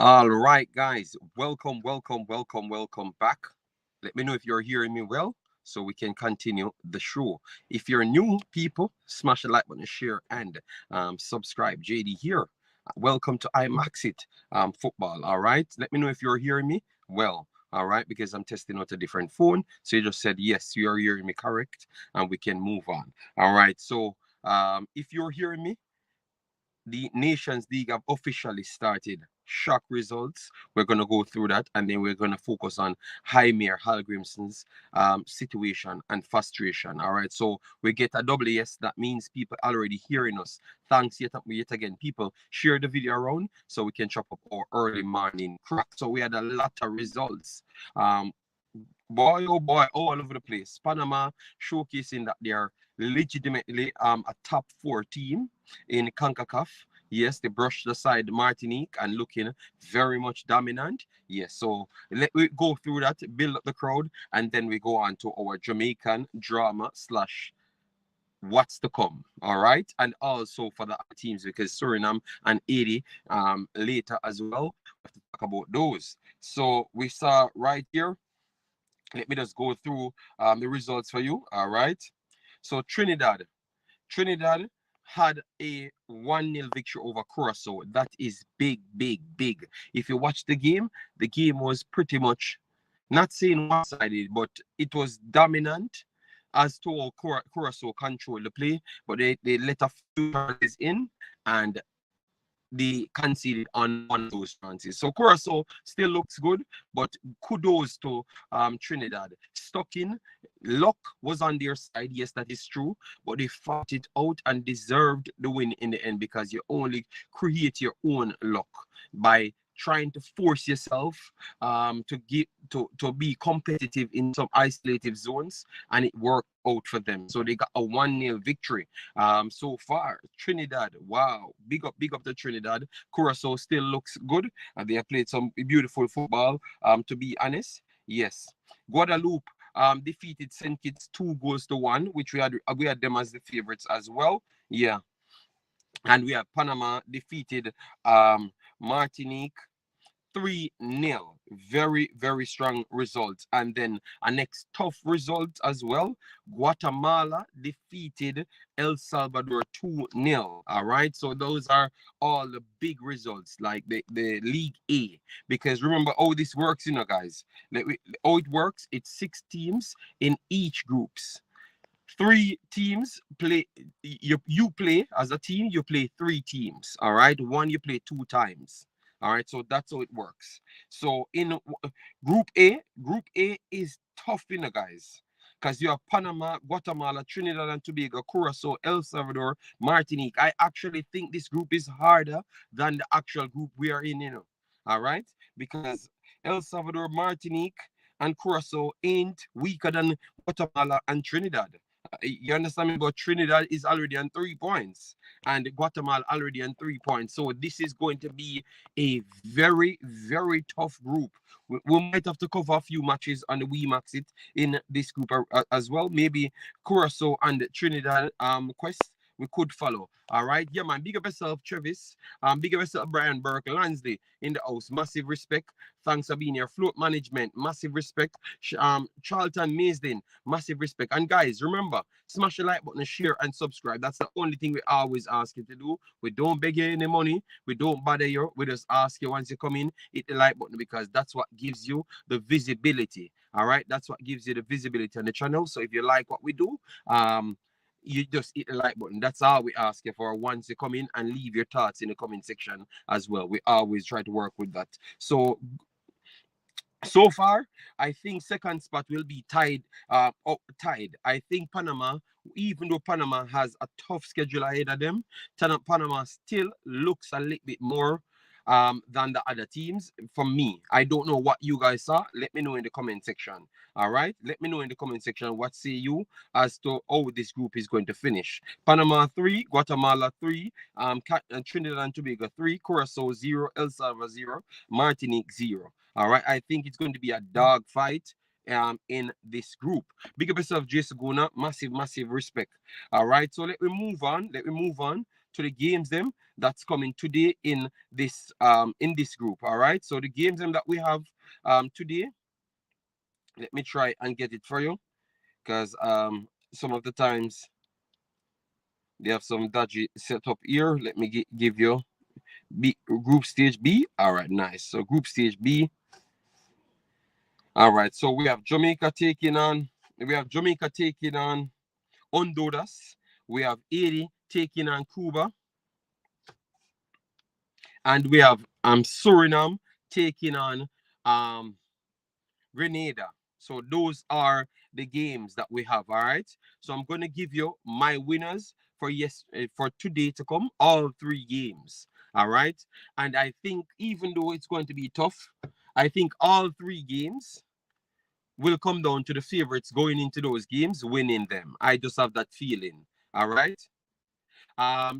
All right, guys. Welcome back. Let me know if you're hearing me well so we can continue the show. If you're new people, smash the like button, share, and subscribe. JD here. Welcome to Imaxit football. All right. Let me know if you're hearing me well. All right, because I'm testing out a different phone. So you just said yes, you are hearing me correct, and we can move on. All right. So if you're hearing me, the Nations League have officially started. Shock results. We're going to go through that, and then we're going to focus on Heimir Hallgrímsson's situation and frustration. All right, so we get a double yes. That means people already hearing us. Thanks yet again. People share the video around so we can chop up our early morning crack. So we had a lot of results. Boy, oh boy, all over the place. Panama showcasing that they're legitimately a top four team in Concacaf. Yes, they brushed aside Martinique and looking very much dominant. Yes, so let we go through that, build up the crowd, and then we go on to our Jamaican drama slash what's to come. All right, and also for the other teams because Suriname and Haiti later as well. We have to talk about those. So we saw right here. Let me just go through the results for you. All right. So Trinidad had a 1-0 victory over Curacao. That is big, big, big. If you watch the game was pretty much not saying one-sided, but it was dominant as to Curacao control the play, but they let a few chances in and they conceded on one of those chances. So Curacao still looks good, but kudos to Trinidad. Stuck in, luck was on their side. Yes, that is true, but they fought it out and deserved the win in the end because you only create your own luck by trying to force yourself to be competitive in some isolated zones, and it worked out for them. So they got a 1-0 victory. So far, Trinidad, wow, big up to Trinidad. Curacao still looks good, and they have played some beautiful football. To be honest, yes. Guadeloupe defeated St. Kitts 2-1, which we had them as the favorites as well. Yeah, and we have Panama defeated Martinique 3-0. Very, very strong results. And then a next tough result as well. Guatemala defeated El Salvador 2-0. All right. So those are all the big results, like the League A. Because remember how this works, guys. How it works, it's 6 teams in each groups. 3 teams play. You play as a team. You play 3 teams. All right. One you play 2 times. All right. So that's how it works. So in Group A is tough, guys, because you have Panama, Guatemala, Trinidad and Tobago, Curacao, El Salvador, Martinique. I actually think this group is harder than the actual group we are in. All right, because El Salvador, Martinique, and Curacao ain't weaker than Guatemala and Trinidad. You understand me? But Trinidad is already on 3 points and Guatemala already on 3 points. So this is going to be a very, very tough group. We might have to cover a few matches on the Wemaxit in this group as well. Maybe Curacao and Trinidad Quest we could follow. All right. Yeah, man. Big up yourself, Travis. Big up yourself, Brian Burke, Lansley in the house. Massive respect. Thanks for being here. Float management. Massive respect. Charlton Maisden. Massive respect. And guys, remember, smash the like button, share, and subscribe. That's the only thing we always ask you to do. We don't beg you any money. We don't bother you. We just ask you once you come in, hit the like button because that's what gives you the visibility. All right. That's what gives you the visibility on the channel. So if you like what we do, you just hit the like button. That's all we ask you for once you come in, and leave your thoughts in the comment section as well. We always try to work with that. So far, I think second spot will be tied. Tied. I think Panama, even though Panama has a tough schedule ahead of them, Panama still looks a little bit more than the other teams. For me, I don't know what you guys saw. Let me know in the comment section. All right, let me know in the comment section what say you as to how this group is going to finish. Panama 3, Guatemala 3, Trinidad and Tobago 3, Curacao 0, El Salvador 0, Martinique 0. All right, I think it's going to be a dog fight in this group. Big up yourself, Jason Guna. Massive respect. All right, so let me move on to to the games them that's coming today in this group. All right. So the games them that we have today, let me try and get it for you, because some of the times they have some dodgy setup here. Let me give you group stage B. All right, nice. So group stage B. All right. So we have Jamaica taking on Honduras. We have Haiti taking on Cuba, and we have Suriname taking on Grenada. So those are the games that we have. All right. So I'm going to give you my winners for today to come, all 3 games. All right. And I think even though it's going to be tough, I think all 3 games will come down to the favorites going into those games, winning them. I just have that feeling. All right.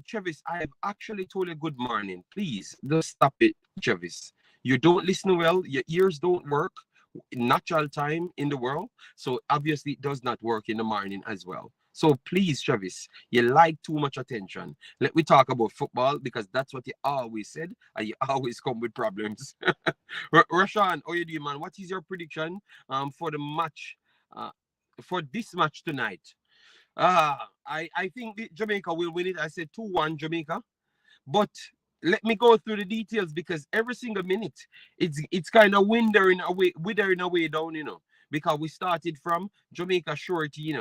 Travis, I have actually told you good morning. Please just stop it, Travis. You don't listen well, your ears don't work natural time in the world. So obviously it does not work in the morning as well. So please, Travis, you like too much attention. Let me talk about football, because that's what you always said, and you always come with problems. Rashan, how you doing, man? What is your prediction for the match, for this match tonight? I think Jamaica will win it. I said 2-1 Jamaica. But let me go through the details, because every single minute it's kind of withering away down, because we started from Jamaica shorty,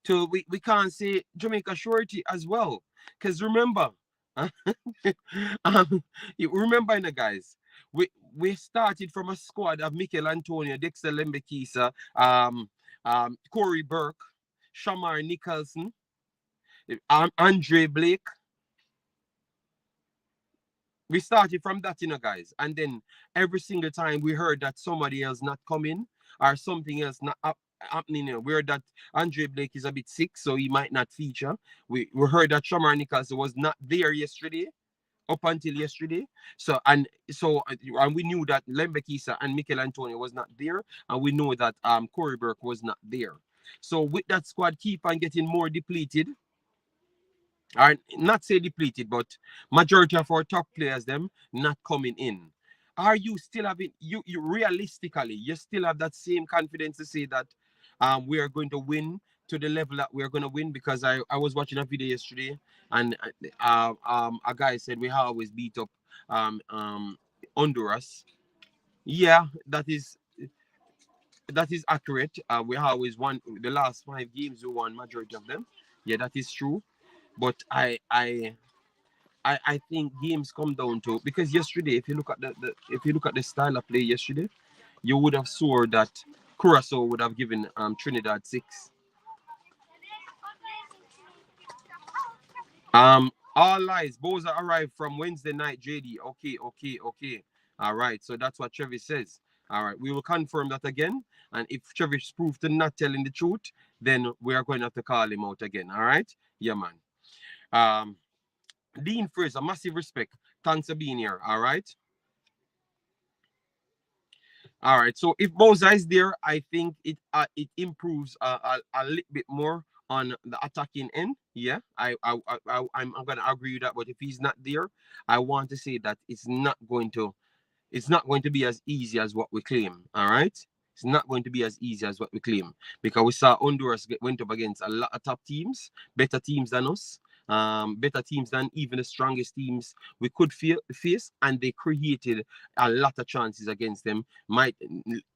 to we can't say Jamaica shorty as well. Because remember, you remember, guys, we started from a squad of Michail Antonio, Dexter Lembekisa, Corey Burke, Shamar Nicholson, Andre Blake. We started from that, guys. And then every single time we heard that somebody else not coming or something else not happening, we heard that Andre Blake is a bit sick, so he might not feature. We heard that Shamar Nicholson was not there yesterday, up until yesterday. And we knew that Lembekisa and Michail Antonio was not there, and we know that Corey Burke was not there. So with that squad keep on getting more depleted, or not say depleted, but majority of our top players them not coming in. Are you still having you realistically you still have that same confidence to say that we are going to win to the level that we're going to win? Because I was watching a video yesterday, and a guy said we always beat up Honduras. Yeah, that is accurate. We always won the last 5 games. We won majority of them. Yeah, that is true. But I think games come down to, because yesterday, if you look at the style of play yesterday, you would have saw that Curacao would have given Trinidad 6. All lies. Boza arrived from Wednesday night, JD. Okay. All right. So that's what Travis says. All right. We will confirm that again. And if Travis proved to not telling the truth, then we are going to have to call him out again. All right. Yeah, man. Dean Fraser, massive respect. Thanks for being here. All right. All right. So if Boza is there, I think it improves a little bit more on the attacking end. Yeah, I'm gonna agree with that. But if he's not there, I want to say that it's not going to be as easy as what we claim. All right. It's not going to be as easy as what we claim, because we saw Honduras went up against a lot of top teams, better teams than us, better teams than even the strongest teams we could face, and they created a lot of chances against them, might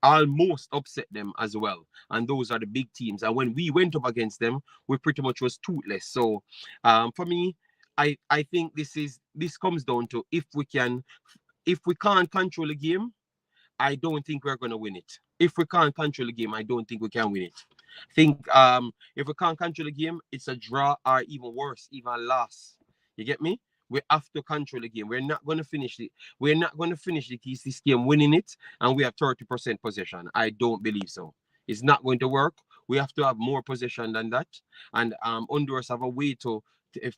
almost upset them as well. And those are the big teams. And when we went up against them, we pretty much was toothless. So for me, I think this comes down to if we can't control the game, I don't think we're going to win it. If we can't control the game, I don't think we can win it. I think if we can't control the game, it's a draw, or even worse, even a loss. You get me? We have to control the game. We're not going to finish it. We're not going to finish this game winning it, and we have 30% possession. I don't believe so. It's not going to work. We have to have more possession than that. And Honduras have a way to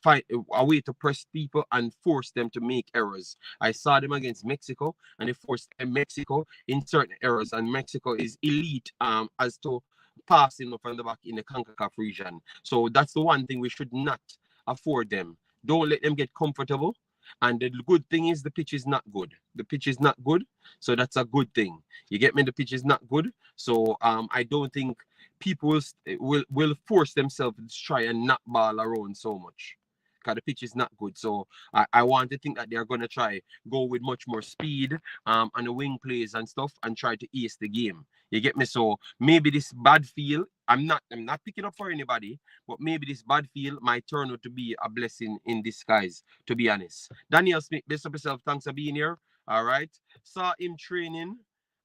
find a way to press people and force them to make errors. I saw them against Mexico, and they forced Mexico in certain errors, and Mexico is elite as to passing up from the back in the Concacaf region. So that's the one thing we should not afford them. Don't let them get comfortable. And the good thing is the pitch is not good. The pitch is not good, so that's a good thing. You get me? The pitch is not good, so I don't think people will force themselves to try and not ball around so much. Because the pitch is not good. So I want to think that they're gonna try go with much more speed and the wing plays and stuff and try to ace the game. You get me? So maybe this bad feel, I'm not picking up for anybody, but maybe this bad feel might turn out to be a blessing in disguise, to be honest. Daniel Smith, best of yourself. Thanks for being here. All right. Saw him training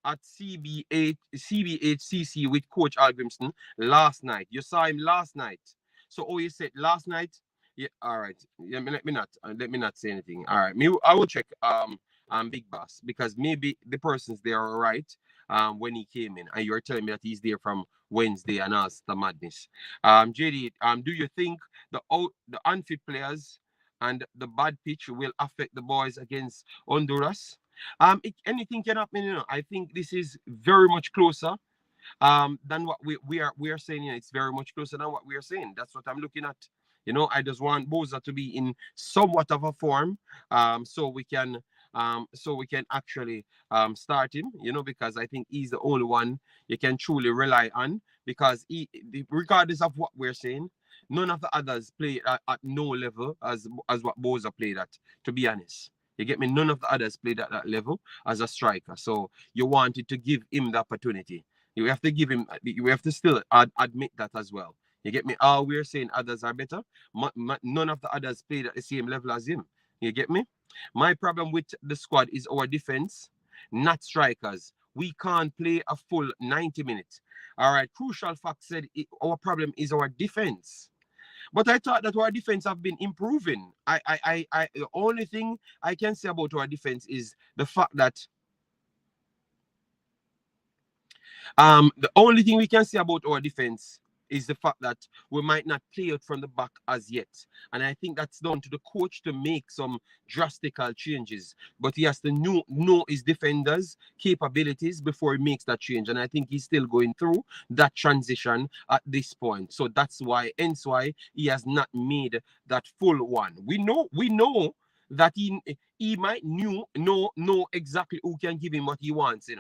at CBHCC with Coach Hallgrímsson last night. You saw him last night. So, oh, you said last night? Yeah, all right. Yeah, let me not say anything. All right. I will check Big Boss, because maybe the persons there are right when he came in, and you're telling me that he's there from Wednesday and us the madness. JD, do you think the unfit players and the bad pitch will affect the boys against Honduras? Anything can happen, I think this is very much closer than what we are saying. It's very much closer than what we are saying. That's what I'm looking at. I just want Boza to be in somewhat of a form, so we can actually start him. Because I think he's the only one you can truly rely on. Because regardless of what we're saying, none of the others play at no level as what Boza played at. To be honest, you get me. None of the others played at that level as a striker. So you wanted to give him the opportunity. You have to give him. You have to still admit that as well. You get me? We're saying others are better. None of the others played at the same level as him. You get me? My problem with the squad is our defense, not strikers. We can't play a full 90 minutes. All right. Crucial fact said our problem is our defense. But I thought that our defense have been improving. The only thing I can say about our defense is the fact that the only thing we can say about our defense is the fact that we might not play it from the back as yet. And I think that's down to the coach to make some drastic changes. But he has to know his defenders' capabilities before he makes that change. And I think he's still going through that transition at this point. So that's why, hence why he has not made that full one. We know that he might know exactly who can give him what he wants,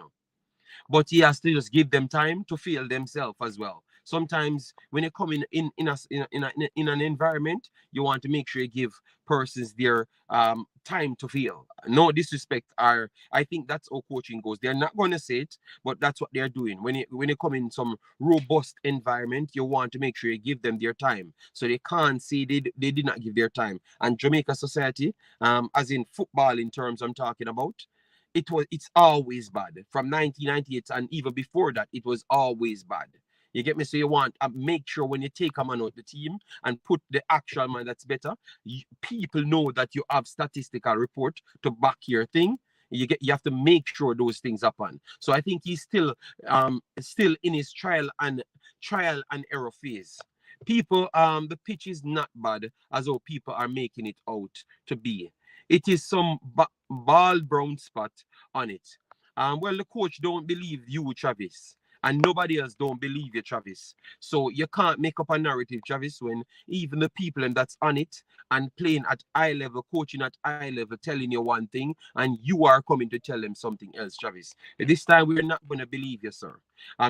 but he has to just give them time to feel themselves as well. Sometimes when you come in an environment, you want to make sure you give persons their time to feel. No disrespect, I think that's how coaching goes. They're not going to say it, but that's what they're doing. When you come in some robust environment, you want to make sure you give them their time, so they can't say they did not give their time. And Jamaica society, as in football in terms I'm talking about, it's always bad. From 1998 and even before that, it was always bad. You get me? So you want to make sure when you take a man out the team and put the actual man that's better, people know that you have statistical report to back your thing. You have to make sure those things happen. So I think he's still in his trial and error phase. People, the pitch is not bad as though people are making it out to be. It is some ball brown spot on it. Well, the coach don't believe you, Travis, and nobody else don't believe you, Travis. So you can't make up a narrative, Travis, when even the people and that's on it and playing at high level, coaching at high level, telling you one thing, and you are coming to tell them something else, Travis. This time we're not going to believe you, sir.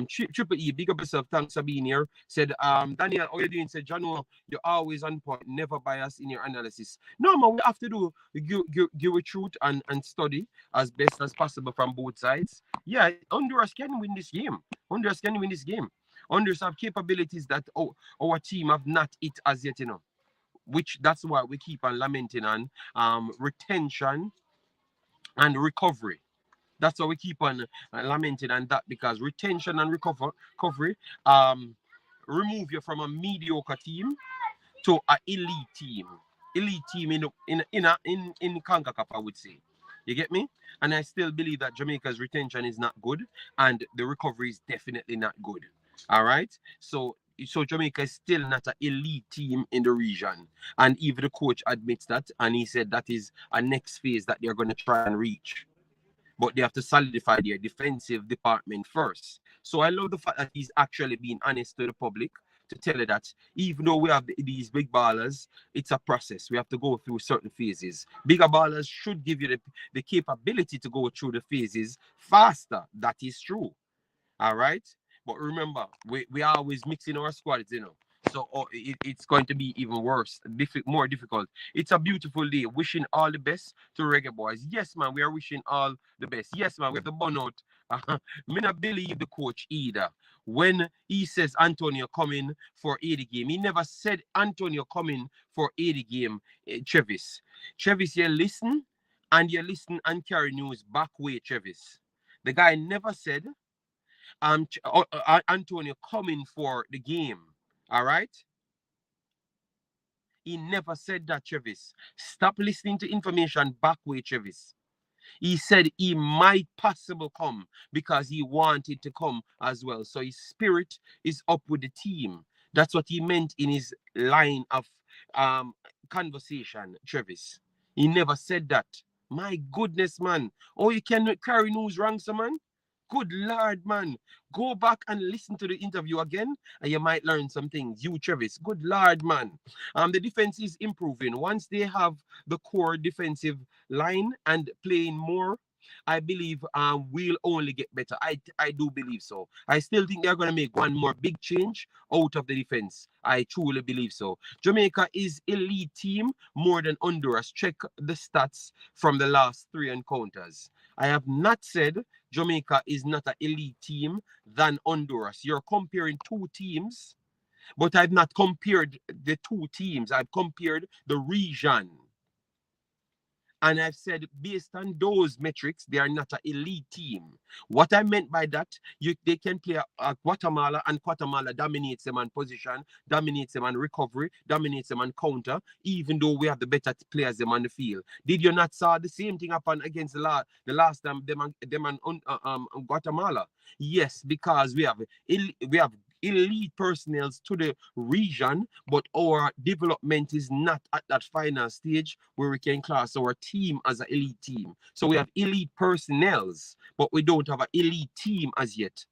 Triple E, big up yourself. Thanks for being here. Said, Daniel, how you doing? Said, Jano, you're always on point, never biased in your analysis. No, man, we have to give a truth and study as best as possible from both sides. Yeah, Honduras can win this game. Honduras can win this game. Honduras have capabilities that our team have not hit as yet, which that's why we keep on lamenting on retention and recovery. That's why we keep on lamenting on that, because retention and recovery remove you from a mediocre team to an elite team. Elite team in Concacaf, I would say. You get me? And I still believe that Jamaica's retention is not good and the recovery is definitely not good. All right? So Jamaica is still not an elite team in the region. And even the coach admits that, and he said that is a next phase that they're going to try and reach. But they have to solidify their defensive department first. So I love the fact that he's actually being honest to the public to tell you that even though we have these big ballers, it's a process. We have to go through certain phases. Bigger ballers should give you the capability to go through the phases faster. That is true. All right. But remember, we are always mixing our squads, you know. So it's going to be even worse, more difficult. It's a beautiful day. Wishing all the best to Reggae Boys. Yes, man, we are wishing all the best. Yes, man, we have to burn out. Me not believe the coach either. When he says Antonio coming for 80 game, he never said Antonio coming for 80 game, Travis. Travis, you listen and carry news back way, Travis. The guy never said Antonio coming for the game. All right. He never said that, Travis. Stop listening to information back way, Travis. He said he might possibly come because he wanted to come as well. So his spirit is up with the team. That's what he meant in his line of um, conversation, Travis. He never said that. My goodness, man. Oh, you cannot carry news wrong, so man. Good Lord, man. Go back and listen to the interview again, and you might learn some things. You, Travis. Good Lord, man. The defense is improving. Once they have the core defensive line and playing more, I believe we'll only get better. I do believe so. I still think they're going to make one more big change out of the defense. I truly believe so. Jamaica is elite team more than Honduras. Check the stats from the last 3 encounters. I have not said Jamaica is not an elite team than Honduras. You're comparing 2 teams, but I've not compared the 2 teams. I've compared the region. And I've said, based on those metrics, they are not an elite team. What I meant by that, they can play at Guatemala, and Guatemala dominates them on position, dominates them on recovery, dominates them on counter, even though we have the better players them on the field. Did you not saw the same thing happen against the last time them on Guatemala? Yes, because we have elite personnel to the region, but our development is not at that final stage where we can class our team as an elite team. So we have elite personnel, but we don't have an elite team as yet.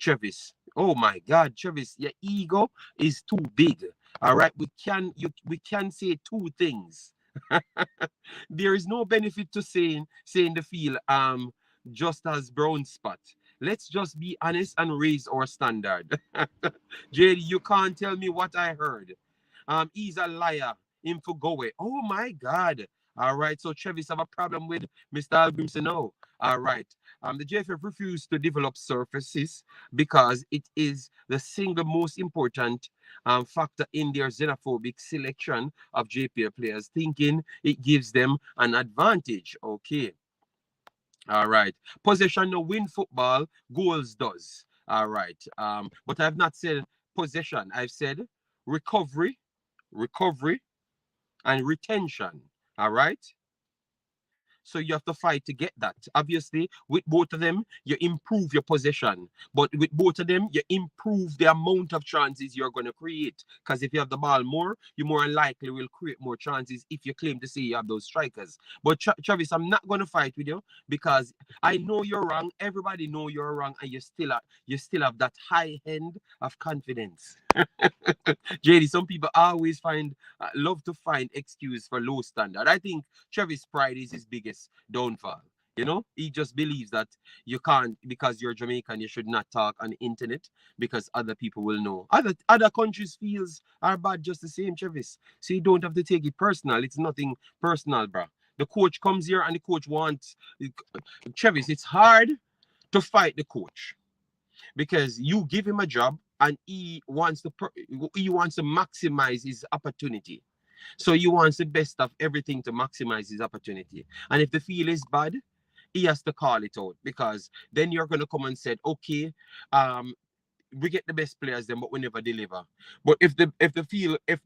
Travis, oh my God, Travis, your ego is too big. All right, we can say 2 things. There is no benefit to saying the field just as brown spot. Let's just be honest and raise our standard. JD, you can't tell me what I heard. He's a liar. Him for go away. Oh my God. All right. So Travis have a problem with Mr. Hallgrímsson now. All right. The JFF refused to develop surfaces because it is the single most important factor in their xenophobic selection of JPL players, thinking it gives them an advantage. Okay. All right. Possession no win football, goals does. All right. But I've not said possession. I've said recovery, and retention. All right. So you have to fight to get that. Obviously, with both of them, you improve your possession. But with both of them, you improve the amount of chances you're going to create. Because if you have the ball more, you more likely will create more chances if you claim to say you have those strikers. But Travis, I'm not going to fight with you because I know you're wrong. Everybody know you're wrong, and you still have that high end of confidence. JD, some people always love to find excuse for low standard. I think Travis' pride is his biggest downfall. You know, he just believes that you can't, because you're Jamaican, you should not talk on the internet because other people will know. Other countries' feels are bad just the same, Travis. So you don't have to take it personal. It's nothing personal, bro. The coach comes here and the coach wants Travis. It's hard to fight the coach because you give him a job and he wants to maximize his opportunity. So he wants the best of everything to maximize his opportunity. And if the feel is bad, he has to call it out, because then you're going to come and say, okay, we get the best players then, but we never deliver. But if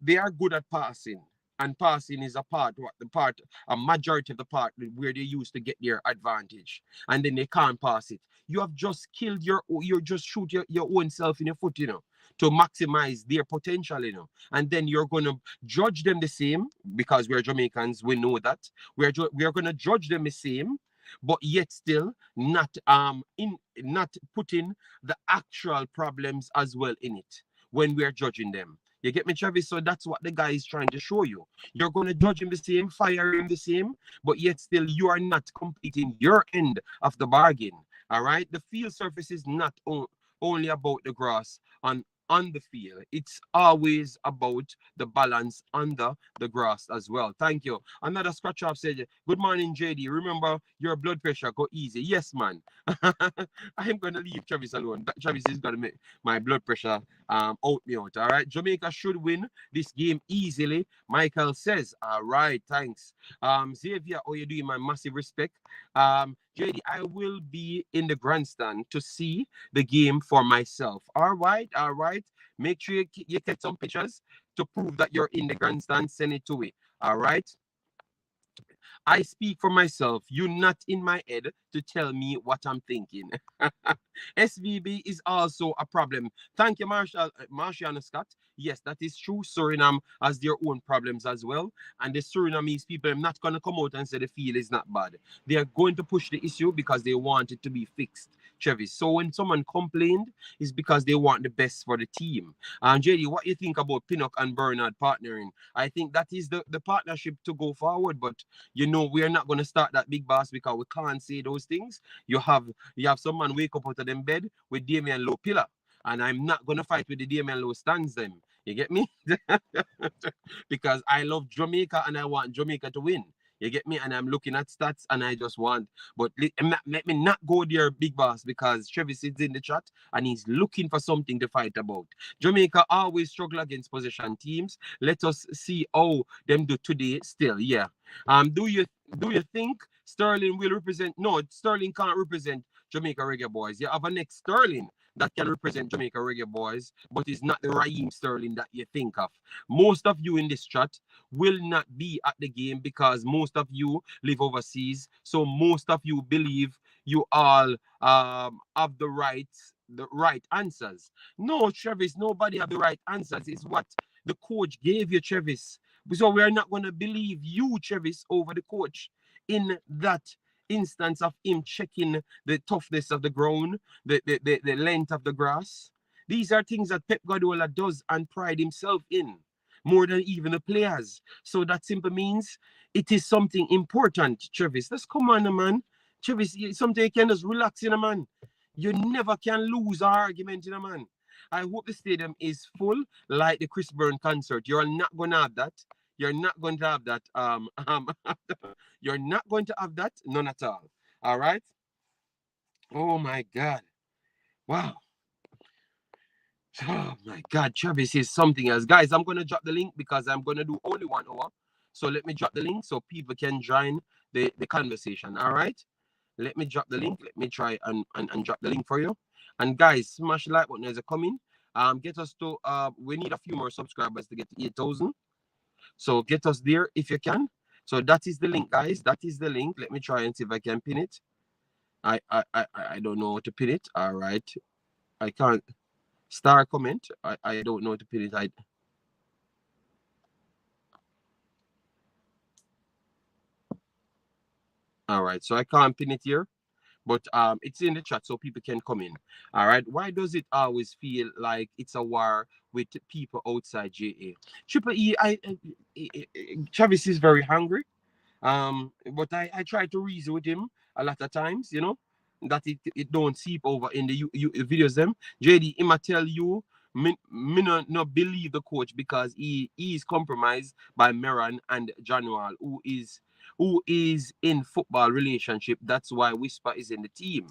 they are good at passing, and passing is a majority of the part where they used to get their advantage, and then they can't pass it, you have just killed you just shoot your own self in your foot, you know, to maximize their potential, you know. And then you're going to judge them the same, because we're Jamaicans, we know that we're going to judge them the same, but yet still not putting the actual problems as well in it. when we're judging them. You get me, Travis? So that's what the guy is trying to show you. You're going to judge him the same, fire him the same, but yet still you are not completing your end of the bargain. All right? The field surface is not only about the grass on the field. It's always about the balance under the grass as well. Thank you. Another scratch off said, good morning, JD. Remember your blood pressure, go easy. Yes, man. I'm gonna leave Travis alone. Travis is gonna make my blood pressure out me out. All right. Jamaica should win this game easily. Michael says, all right, thanks. Xavier, how you doing? My massive respect. JD, I will be in the grandstand to see the game for myself. All right, all right. Make sure you get some pictures to prove that you're in the grandstand. Send it to me. All right. I speak for myself. You're not in my head to tell me what I'm thinking. SVB is also a problem. Thank you, Marshall Scott. Yes, that is true. Suriname has their own problems as well. And the Surinamese people are not going to come out and say the field is not bad. They are going to push the issue because they want it to be fixed, Travis. So when someone complained, it's because they want the best for the team. And JD, what you think about Pinnock and Bernard partnering? I think that is the partnership to go forward. But you know, we are not going to start that big boss because we can't say those things. You have some man wake up out of them bed with Damian Low pillar. And I'm not going to fight with the Damian Low stands them. You get me? Because I love Jamaica and I want Jamaica to win. You get me? And I'm looking at stats and I just want, but let me not go there, big boss, because Travis is in the chat and he's looking for something to fight about. Jamaica always struggle against possession teams. Let us see how them do today still. Yeah. Do you think Sterling will represent? No, Sterling can't represent Jamaica Reggae Boyz. You have a next Sterling that can represent Jamaica Reggae Boyz, but it's not the Raheem Sterling that you think of. Most of you in this chat will not be at the game because most of you live overseas. So most of you believe you all have the right answers. No, Travis, nobody have the right answers. It's what the coach gave you, Travis. So we are not going to believe you, Travis, over the coach in that instance of him checking the toughness of the ground, the length of the grass. These are things that Pep Guardiola does and pride himself in more than even the players. So that simply means it is something important, Travis. Let's come on, man. Travis, something you can just relax in a man. You never can lose an argument in a man. I hope the stadium is full like the Chris Brown concert. You're not going to have that. You're not going to have that. You're not going to have that. None at all. All right. Oh my God. Wow. Oh my God. Travis is something else. Guys, I'm going to drop the link because I'm going to do only 1 hour. So let me drop the link so people can join the conversation. All right. Let me drop the link. Let me try and drop the link for you. And guys, smash the like button as a coming. Get us to we need a few more subscribers to get to 8,000. So get us there if you can. So that is the link, guys. That is the link. Let me try and see if I can pin it. I don't know how to pin it. All right. I can't. Star comment. I don't know how to pin it. All right. So I can't pin it here. But it's in the chat so people can come in. All right. Why does it always feel like it's a war with people outside JA? Triple E, Travis is very hungry. But I try to reason with him a lot of times, you know, that it don't seep over in the videos them. JD, him tell you, me not believe the coach because he is compromised by Meran and Janual, who is in football relationship. That's why Whisper is in the team.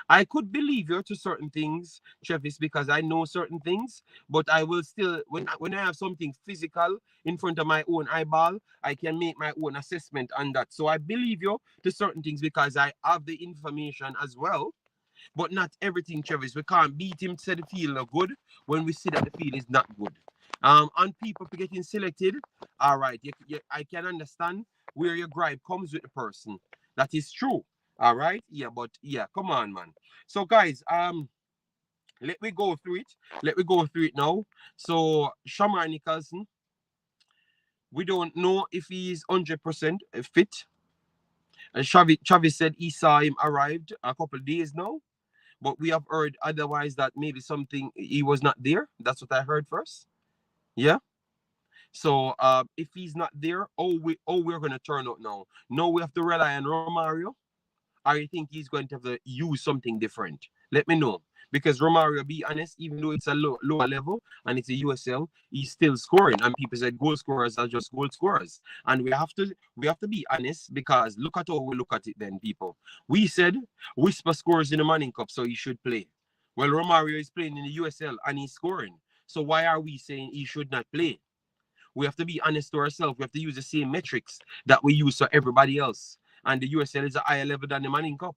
I could believe you to certain things, Travis, because I know certain things, but I will still, when I have something physical in front of my own eyeball, I can make my own assessment on that. So I believe you to certain things because I have the information as well, but not everything, Travis. We can't beat him to say the field look good when we see that the field is not good. On people getting selected, all right, I can understand where your gripe comes with the person. That is true. All right. Yeah, but yeah, come on, man. So guys, let me go through it. Let me go through it now. So Shamar Nicholson, we don't know if he's 100% fit. And Travis said he saw him arrived a couple of days now. but we have heard otherwise that maybe something he was not there. That's what I heard first. Yeah. So if he's not there, we're gonna turn out now. No, we have to rely on Romario. Or you think he's going to have to use something different? Let me know. Because Romario, be honest, even though it's a lower level and it's a USL, he's still scoring. And people said goal scorers are just goal scorers. And we have to be honest, because look at how we look at it then, people. We said Whisper scores in the Manning Cup, so he should play. Well, Romario is playing in the USL and he's scoring. So why are we saying he should not play? We have to be honest to ourselves. We have to use the same metrics that we use for everybody else. And the USL is a higher level than the Manning Cup.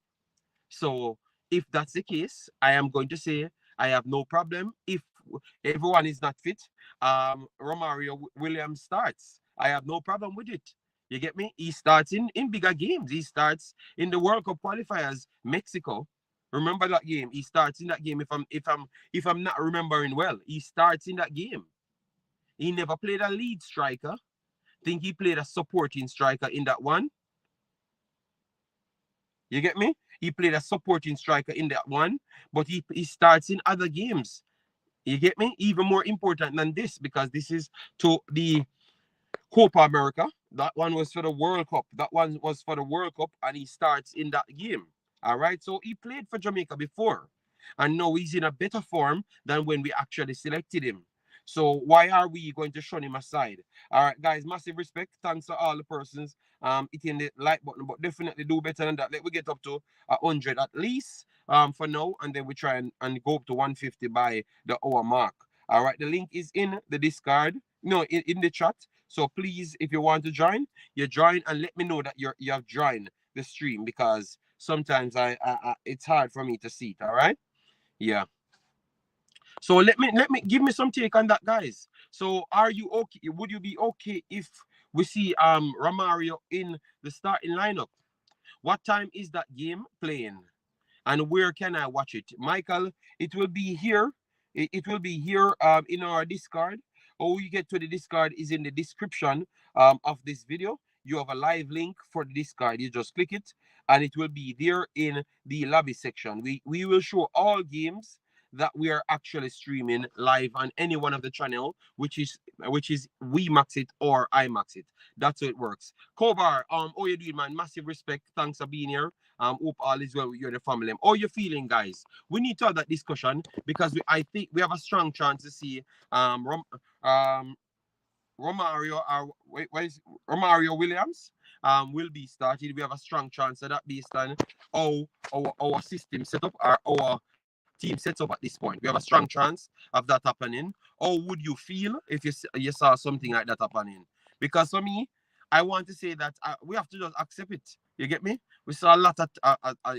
So if that's the case, I am going to say I have no problem if everyone is not fit. Romario Williams starts. I have no problem with it. You get me? He starts in bigger games. He starts in the World Cup qualifiers, Mexico. Remember that game? He starts in that game. If I'm not remembering well, he starts in that game. He never played a lead striker. Think he played a supporting striker in that one. You get me? He played a supporting striker in that one, but he starts in other games. You get me? Even more important than this, because this is to the Copa America. That one was for the World Cup. That one was for the World Cup, and he starts in that game. All right? So he played for Jamaica before, and now he's in a better form than when we actually selected him. So why are we going to shun him aside? All right, guys, massive respect. Thanks to all the persons hitting the like button, but definitely do better than that. Let we get up to 100 at least for now, and then we try and go up to 150 by the hour mark. All right, the link is in the Discord, no, in the chat. So please, if you want to join, you join and let me know that you have joined the stream, because sometimes I it's hard for me to see it. All right, yeah. So let me give me some take on that, guys. So are you okay? Would you be okay if we see Romario in the starting lineup? What time is that game playing? And where can I watch it? Michael, it will be here. It will be here in our Discord. How you get to the Discord is in the description of this video. You have a live link for the Discord. You just click it and it will be there in the lobby section. We will show all games that we are actually streaming live on any one of the channel, which is Wemaxit or Imaxit. That's how it works. Kobar, how you doing, man? Massive respect. Thanks for being here. Hope all is well with you and the family. How you feeling, guys? We need to have that discussion, because I think we have a strong chance to see Romario Romario Williams will be started. We have a strong chance of that based on how our system set up, or our team sets up at this point. We have a strong chance of that happening. How would you feel if you saw something like that happening? Because for me, I want to say that we have to just accept it. You get me? We saw a lot of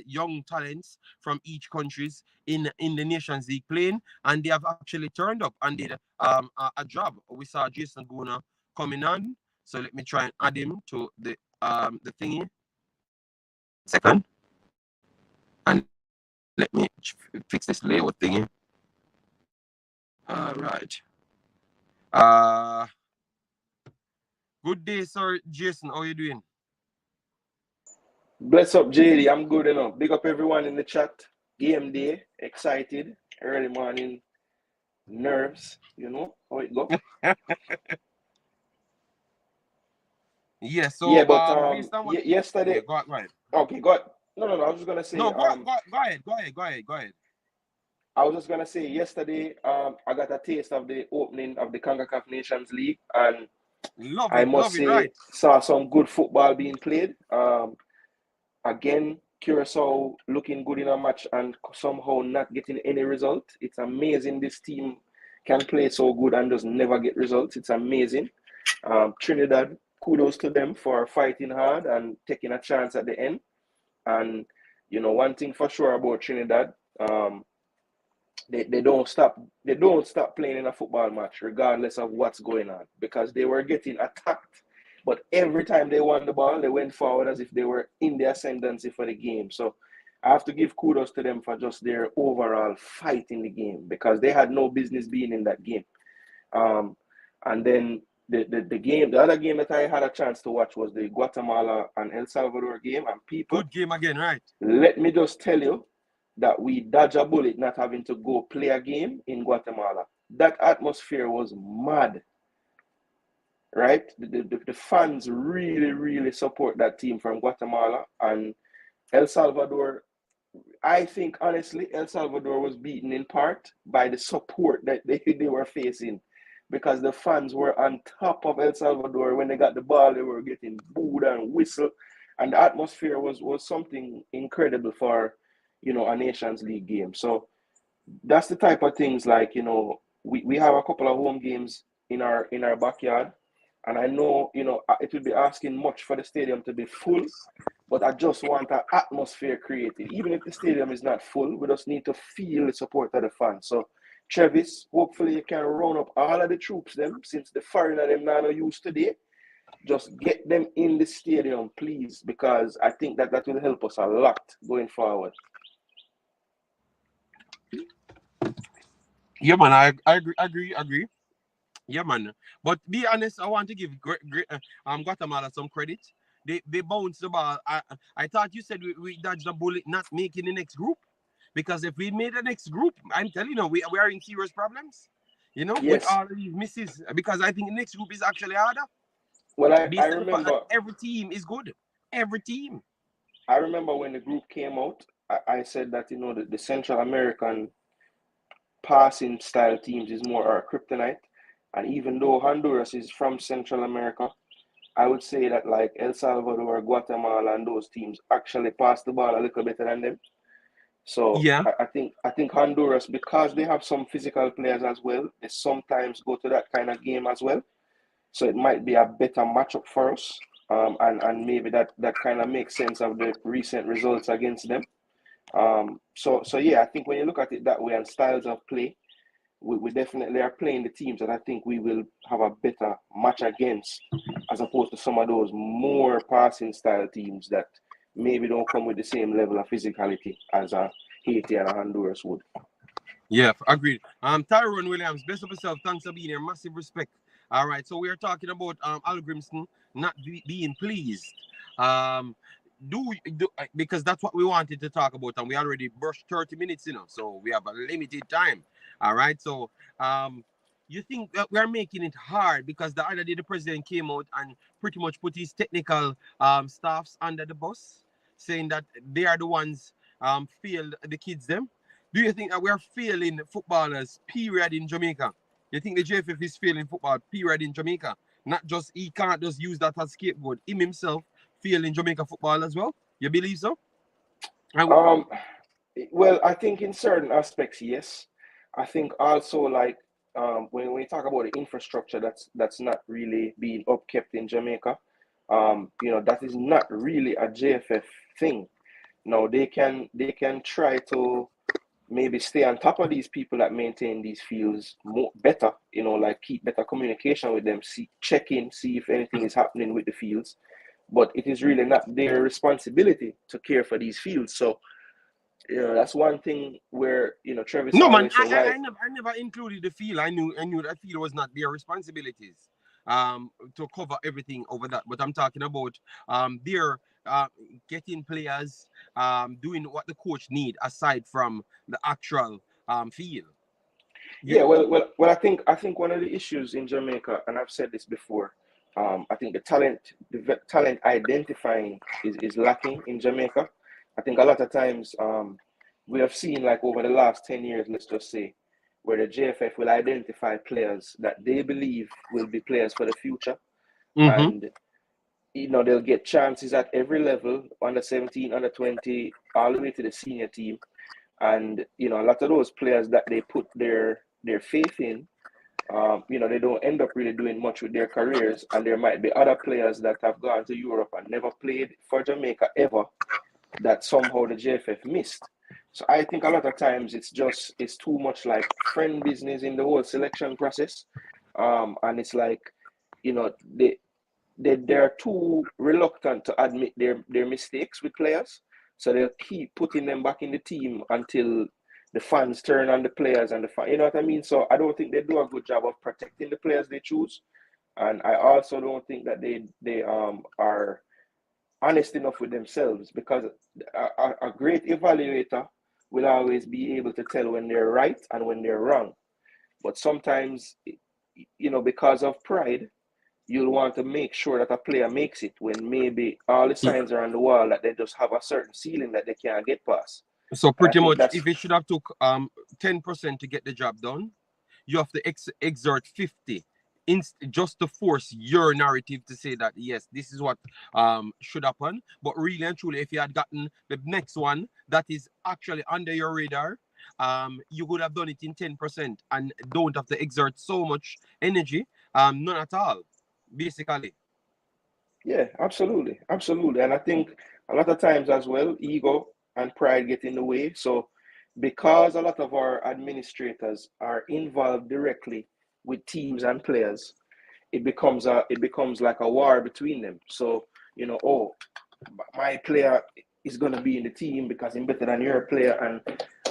young talents from each countries in the Nations League playing, and they have actually turned up and did a job. We saw Jason Gona coming on, so let me try and add him to the thingy. Second, and let me fix this layout thingy. All right. Good day, sir. Jason, how are you doing? Bless up, JD. I'm good enough. Big up everyone in the chat. Game day, excited, early morning, nerves. You know how it go. Yeah. So yeah, but yesterday. Yeah, go ahead. Okay, go ahead. No. I was just gonna say. No, go ahead. I was just gonna say yesterday. I got a taste of the opening of the Concacaf Nations League, and I must say saw some good football being played. Again, Curacao looking good in a match and somehow not getting any result. It's amazing this team can play so good and just never get results. It's amazing. Trinidad, kudos to them for fighting hard and taking a chance at the end. And you know, one thing for sure about Trinidad, they don't stop playing in a football match regardless of what's going on, because they were getting attacked. But every time they won the ball, they went forward as if they were in the ascendancy for the game. So I have to give kudos to them for just their overall fight in the game, because they had no business being in that game. And then the other game that I had a chance to watch was the Guatemala and El Salvador game. And people, good game again, right? Let me just tell you, that we dodge a bullet not having to go play a game in Guatemala. That atmosphere was mad, right? The fans really, really support that team from Guatemala. And El Salvador, I think, honestly, El Salvador was beaten in part by the support that they were facing, because the fans were on top of El Salvador. When they got the ball, they were getting booed and whistled. And the atmosphere was something incredible for, a Nations League game. So that's the type of things, like, we have a couple of home games in our backyard. And I know, it would be asking much for the stadium to be full, but I just want an atmosphere created. Even if the stadium is not full, we just need to feel the support of the fans. So, Travis, hopefully you can round up all of the troops them, since the foreigner them not used today. Just get them in the stadium, please, because I think that will help us a lot going forward. Yeah, man, I agree. Yeah, man. But be honest, I want to give Guatemala some credit. They bounced the ball. I thought you said we dodged the bullet not making the next group. Because if we made the next group, I'm telling you, we are in serious problems. Yes. With all of these misses. Because I think the next group is actually harder. Well, I remember every team is good. Every team. I remember when the group came out, I said that, the Central American passing style teams is more our kryptonite. And even though Honduras is from Central America, I would say that, like, El Salvador, Guatemala, and those teams actually pass the ball a little better than them. So yeah, I think Honduras, because they have some physical players as well, they sometimes go to that kind of game as well. So it might be a better matchup for us. And maybe that kind of makes sense of the recent results against them. So yeah, I think when you look at it that way and styles of play, we definitely are playing the teams that I think we will have a better match against, as opposed to some of those more passing style teams that maybe don't come with the same level of physicality as a Haiti and a Honduras would. Yeah, agreed. Tyrone Williams, best of yourself. Thanks for being here. Massive respect. All right, so we are talking about Hallgrímsson not being pleased. Because that's what we wanted to talk about, and we already brushed 30 minutes, so we have a limited time. All right, so you think that we are making it hard because the other day the president came out and pretty much put his technical staffs under the bus, saying that they are the ones failed the kids them. Do you think that we are failing footballers, period, in Jamaica? You think the JFF is failing football, period, in Jamaica? Not just, he can't just use that as scapegoat. Him himself failing Jamaica football as well? You believe so? Well, I think in certain aspects, yes. I think also, like, when we talk about the infrastructure that's not really being upkept in Jamaica, that is not really a JFF thing. Now they can try to maybe stay on top of these people that maintain these fields better, like keep better communication with them, check in, see if anything is happening with the fields. But it is really not their responsibility to care for these fields. So, that's one thing where, Travis. No, man, I never included the field. I knew that field was not their responsibilities to cover everything over that. But I'm talking about their getting players doing what the coach need aside from the actual field. Yeah, well, I think one of the issues in Jamaica, and I've said this before, I think the talent identifying is lacking in Jamaica. I think a lot of times we have seen, like, over the last 10 years, let's just say, where the JFF will identify players that they believe will be players for the future. And they'll get chances at every level, under 17, under 20, all the way to the senior team. And a lot of those players that they put their faith in, they don't end up really doing much with their careers. And there might be other players that have gone to Europe and never played for Jamaica ever, that somehow the JFF missed. So I think a lot of times it's too much like friend business in the whole selection process. And it's like, they're too reluctant to admit their mistakes with players. So they'll keep putting them back in the team until the fans turn on the players and you know what I mean? So I don't think they do a good job of protecting the players they choose. And I also don't think that they are honest enough with themselves, because a great evaluator will always be able to tell when they're right and when they're wrong. But sometimes, because of pride, you'll want to make sure that a player makes it when maybe all the signs are on the wall that they just have a certain ceiling that they can't get past. So pretty much, if it should have took 10% to get the job done, you have to exert 50 just to force your narrative to say that yes, this is what should happen. But really and truly, if you had gotten the next one that is actually under your radar, you would have done it in 10% and don't have to exert so much energy, none at all, basically. Yeah, absolutely, absolutely. And I think a lot of times as well, ego and pride get in the way. So because a lot of our administrators are involved directly with teams and players, it becomes like a war between them. So, oh, my player is gonna be in the team because he's better than your player. And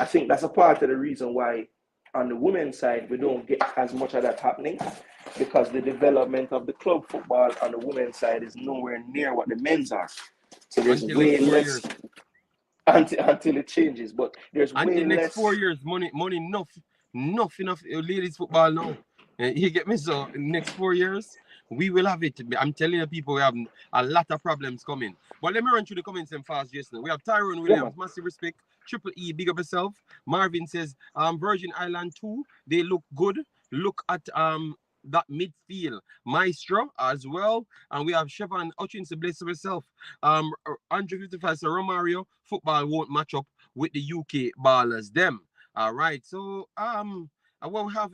I think that's a part of the reason why on the women's side we don't get as much of that happening, because the development of the club football on the women's side is nowhere near what the men's are. So there's Until way next 4 less years. until it changes. But there's And way the next less 4 years, money enough ladies football now. You get me? So next 4 years, we will have it. I'm telling you, people, we have a lot of problems coming. But let me run through the comments and fast, Jason. We have Tyrone Williams, massive respect. Triple E, big up yourself. Marvin says, Virgin Island 2, they look good. Look at that midfield maestro as well. And we have Chevron Hutchinson, bless himself. 155, so Romario, football won't match up with the UK ballers, them. All right. So what we have,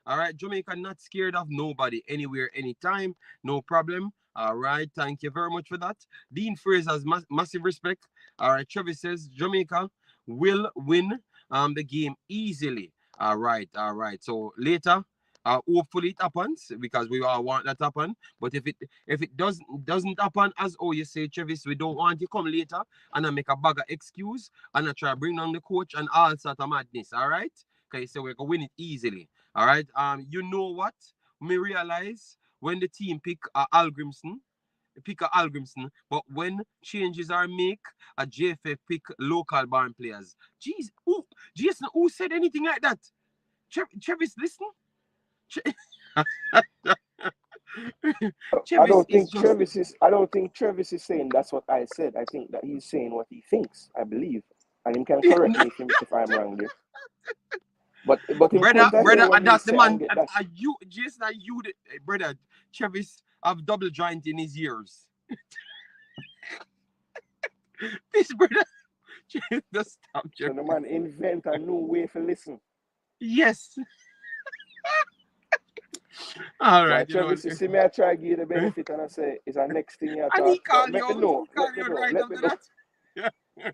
all right, Jamaica not scared of nobody, anywhere, anytime, no problem. All right, thank you very much for that. Dean Fraser's massive respect. All right, Travis says Jamaica will win the game easily. All right, all right. So later, hopefully it happens because we all want that to happen. But if it doesn't happen, as you say, Travis, we don't want you come later and I make a bag of excuse and I try to bring down the coach and all sort of madness. All right, okay, so we're gonna win it easily. All right. You know what? Me realize when the team pick Hallgrímsson, but when changes are made, a JFF pick local born players. Jeez, Jason, who said anything like that? Travis, listen. I don't think Travis is saying that's what I said. I think that he's saying what he thinks, I believe. And he can correct me if I'm wrong there. But brother, and that's the man. Are you just like you, brother? Travis have double joint in his ears. This brother, just stop. So the man invent a new way for listen. Yes. All right. Travis, you see me, I try to give you the benefit and I say, it's our next thing you and he call you right after that.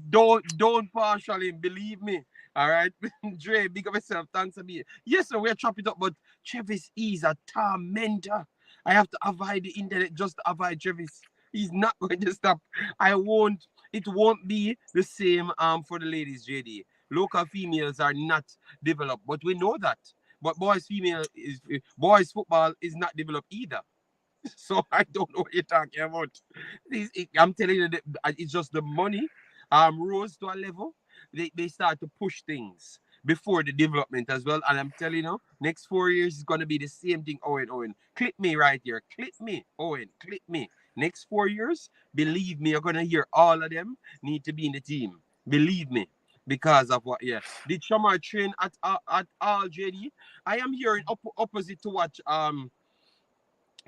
Don't partially believe me. All right, Dre, big of yourself. Thanks a bit. Yes, sir, we're chopping it up, but Travis is a tormentor. I have to avoid the internet just to avoid Travis. He's not going to stop. It won't be the same for the ladies, JD. Local females are not developed, but we know that. But boys football is not developed either. So I don't know what you're talking about. I'm telling you, it's just the money rose to a level. They start to push things before the development as well. And I'm telling you, next 4 years is going to be the same thing. Owen, clip me right here. Clip me, Owen, clip me. Next 4 years, believe me, you're going to hear all of them need to be in the team. Believe me. Because of what, yeah. Did Shamar train at all, JD? I am hearing opposite to what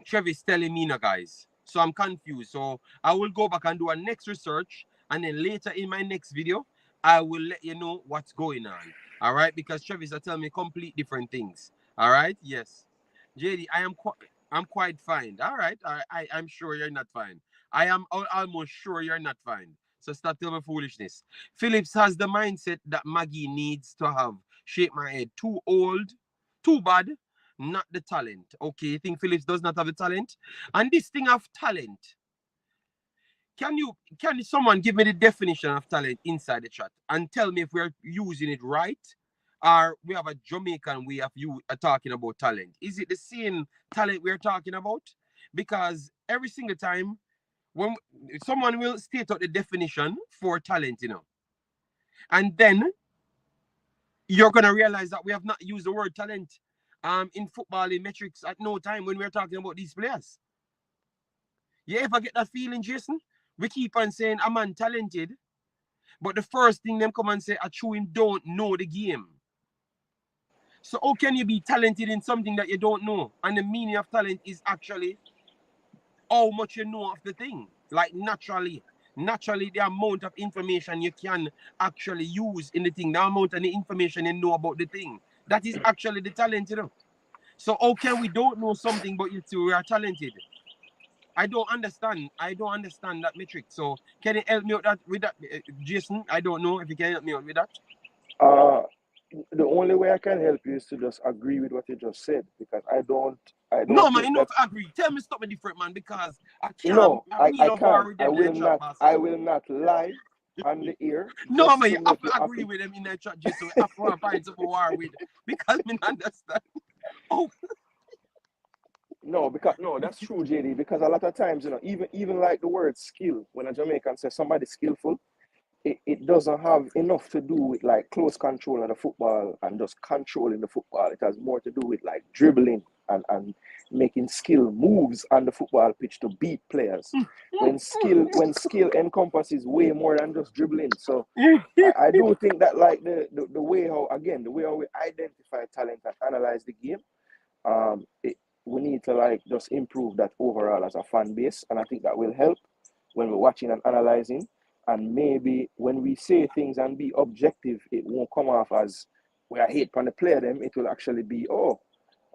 Travis telling me now, guys. So I'm confused. So I will go back and do a next research, and then later in my next video, I will let you know what's going on. All right, because Travis are telling me complete different things. All right, yes, JD, I'm quite fine. All right, I'm sure you're not fine. I am almost sure you're not fine. So stop telling me foolishness. Phillips has the mindset that Maggie needs to have. Shake my head. Too old, too bad, not the talent. Okay, you think Phillips does not have the talent? And this thing of talent, can someone give me the definition of talent inside the chat and tell me if we're using it right, or we have a Jamaican way of you talking about talent? Is it the same talent we're talking about? Because every single time when someone will state out the definition for talent, And then you're gonna realize that we have not used the word talent in football in metrics at no time when we're talking about these players. You ever get that feeling, Jason? We keep on saying a man talented, but the first thing them come and say, I true him don't know the game. So how can you be talented in something that you don't know? And the meaning of talent is actually how much you know of the thing. Like naturally the amount of information you can actually use in the thing, the amount of the information you know about the thing. That is actually the talent, you know. So how can we don't know something but you two are talented? I don't understand that metric. So can you help me with that, Jason? I don't know if you can help me out with that. The only way I can help you is to just agree with what you just said, because I don't No, man, think enough that. agree. Tell me something different, man, because I can't. No, I I love war can't. with them in the chat box. I will not lie on the ear No, just man, you to have make to you agree happy. with them in the chat, Jason. We have to find some war with because me not understand. Oh, No, because no, that's true, JD. Because a lot of times, even like the word skill, when a Jamaican says somebody skillful, it doesn't have enough to do with like close control of the football and just controlling the football. It has more to do with like dribbling and making skill moves on the football pitch to beat players. When skill encompasses way more than just dribbling. So I do think that like the way how, again, the way how we identify talent and analyze the game, we need to like just improve that overall as a fan base, and I think that will help when we're watching and analyzing. And maybe when we say things and be objective, it won't come off as we are hate on the player. Them, it will actually be, oh,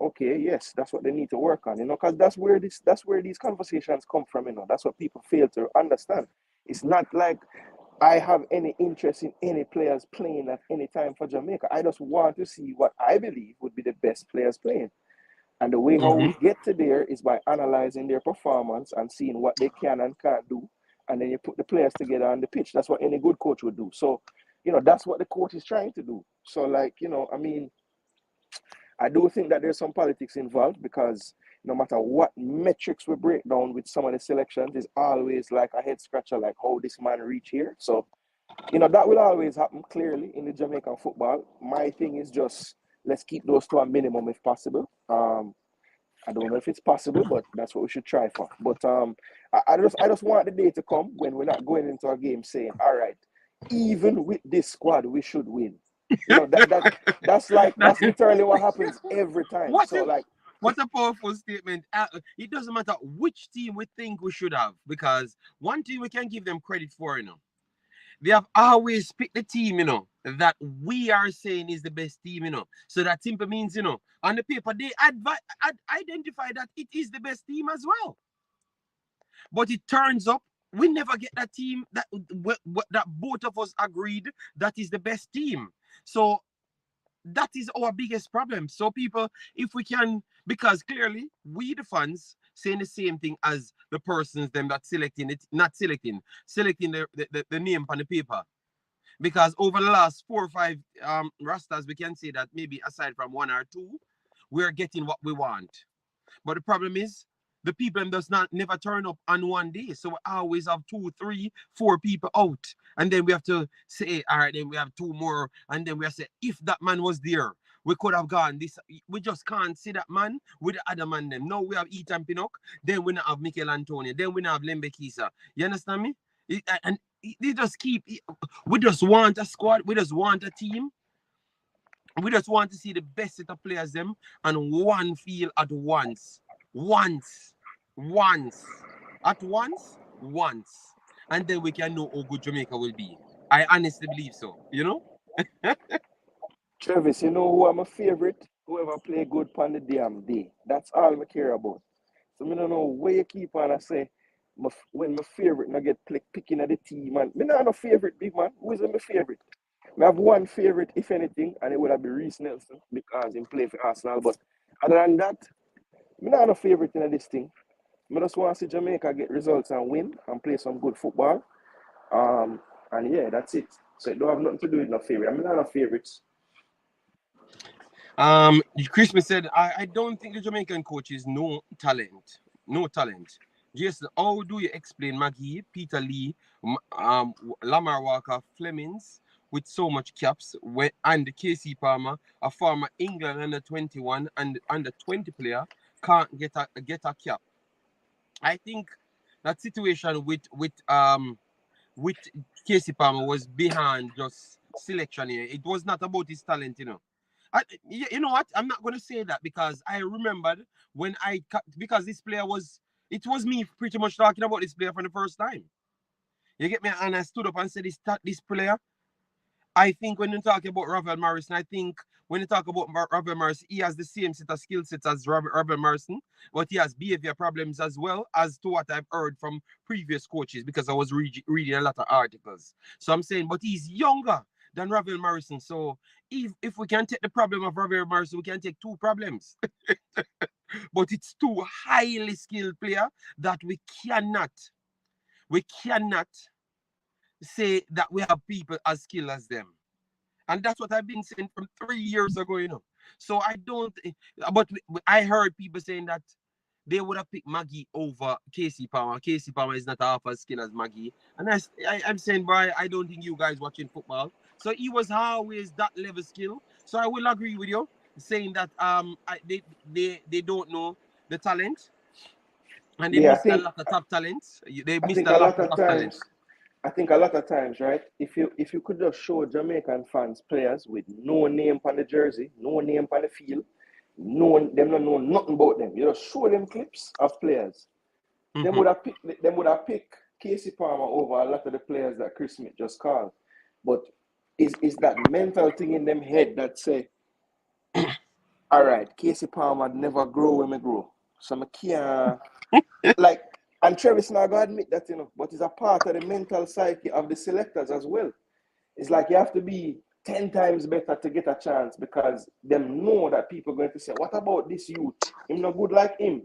okay, yes, that's what they need to work on. Because that's where these conversations come from. That's what people fail to understand. It's not like I have any interest in any players playing at any time for Jamaica. I just want to see what I believe would be the best players playing. And the way how we get to there is by analyzing their performance and seeing what they can and can't do. And then you put the players together on the pitch. That's what any good coach would do. So, that's what the coach is trying to do. So, like, I mean, I do think that there's some politics involved, because no matter what metrics we break down with some of the selections, is always like a head scratcher, like how this man reach here. So, that will always happen clearly in the Jamaican football. My thing is just, let's keep those to a minimum if possible. I don't know if it's possible, but that's what we should try for. But I just want the day to come when we're not going into a game saying, all right, even with this squad, we should win. That's literally what happens every time. What a powerful statement. It doesn't matter which team we think we should have, because one thing we can give them credit for, they have always picked the team, that we are saying is the best team, So that simply means, on the paper, they identify that it is the best team as well. But it turns up, we never get that team that both of us agreed that is the best team. So that is our biggest problem. So people, if we can, because clearly we the fans saying the same thing as the persons them that selecting the name on the paper. Because over the last 4 or 5 rosters, we can say that maybe aside from 1 or 2, we're getting what we want. But the problem is, the people does not never turn up on one day. So we always have 2, 3, 4 people out. And then we have to say, all right, then we have 2 more. And then we have to say, if that man was there, we could have gone this. We just can't see that man with the other man them. Now we have Ethan Pinnock, then we not have Michail Antonio, then we not have Lembe Kisa. You understand me? And they just keep, we just want a squad, we just want a team. We just want to see the best set of players them and one field at once. Once. At once. And then we can know how good Jamaica will be. I honestly believe so, Travis, who are my favorite? Whoever play good on the damn day. That's all I care about. So I don't know where you keep on and say, when my favorite not get picking at the team, man. Me not no favorite, big man. Who is my favorite? I have one favorite, if anything, and it would have been Reece Nelson, because he play for Arsenal. But other than that, I not no favorite in this thing. I just want to see Jamaica get results and win and play some good football. And yeah, that's it. So it don't have nothing to do with no favorite. I'm not no favorites. Christmas said, I don't think the Jamaican coach is no talent. No talent. Jason, how do you explain Maggie, Peter Lee, Lamar Walker, Flemings, with so much caps, and KC Palmer, a former England under 21 and under 20 player, can't get a cap. I think that situation with Casey Palmer was behind just selection here. It was not about his talent, you know. You know what? I'm not going to say that because I remembered when because this player it was me pretty much talking about this player for the first time. You get me? And I stood up and said, this player, I think when you talk about Ravel Morrison, I think when you talk about Ravel Morrison, he has the same set of skill sets as Ravel Morrison, but he has behavior problems as well, as to what I've heard from previous coaches, because I was reading a lot of articles. So I'm saying, but he's younger than Ravel Morrison. So if we can take the problem of Ravel Morrison, we can take two problems. But it's two highly skilled players that we cannot say that we have people as skilled as them. And that's what I've been saying from 3 years ago, you know. So I don't, but I heard people saying that they would have picked Maggie over Casey Palmer. Casey Palmer is not half as skilled as Maggie. And I'm saying, boy, I don't think you guys watching football. So he was always that level skill. So I will agree with you, saying that they don't know the talent. And they missed a lot of top talents. They missed a lot of top talents. I think a lot of times, right? If you could just show Jamaican fans players with no name on the jersey, no name on the field, them not know nothing about them. You just show them clips of players. Mm-hmm. Them would have picked Casey Palmer over a lot of the players that Chris Smith just called. But is that mental thing in them head that say, all right, Casey Palmer never grow when me grow. So I can't like. And Travis not going to admit that, you know, but it's a part of the mental psyche of the selectors as well. It's like you have to be 10 times better to get a chance because them know that people are going to say, what about this youth? Him not good like him.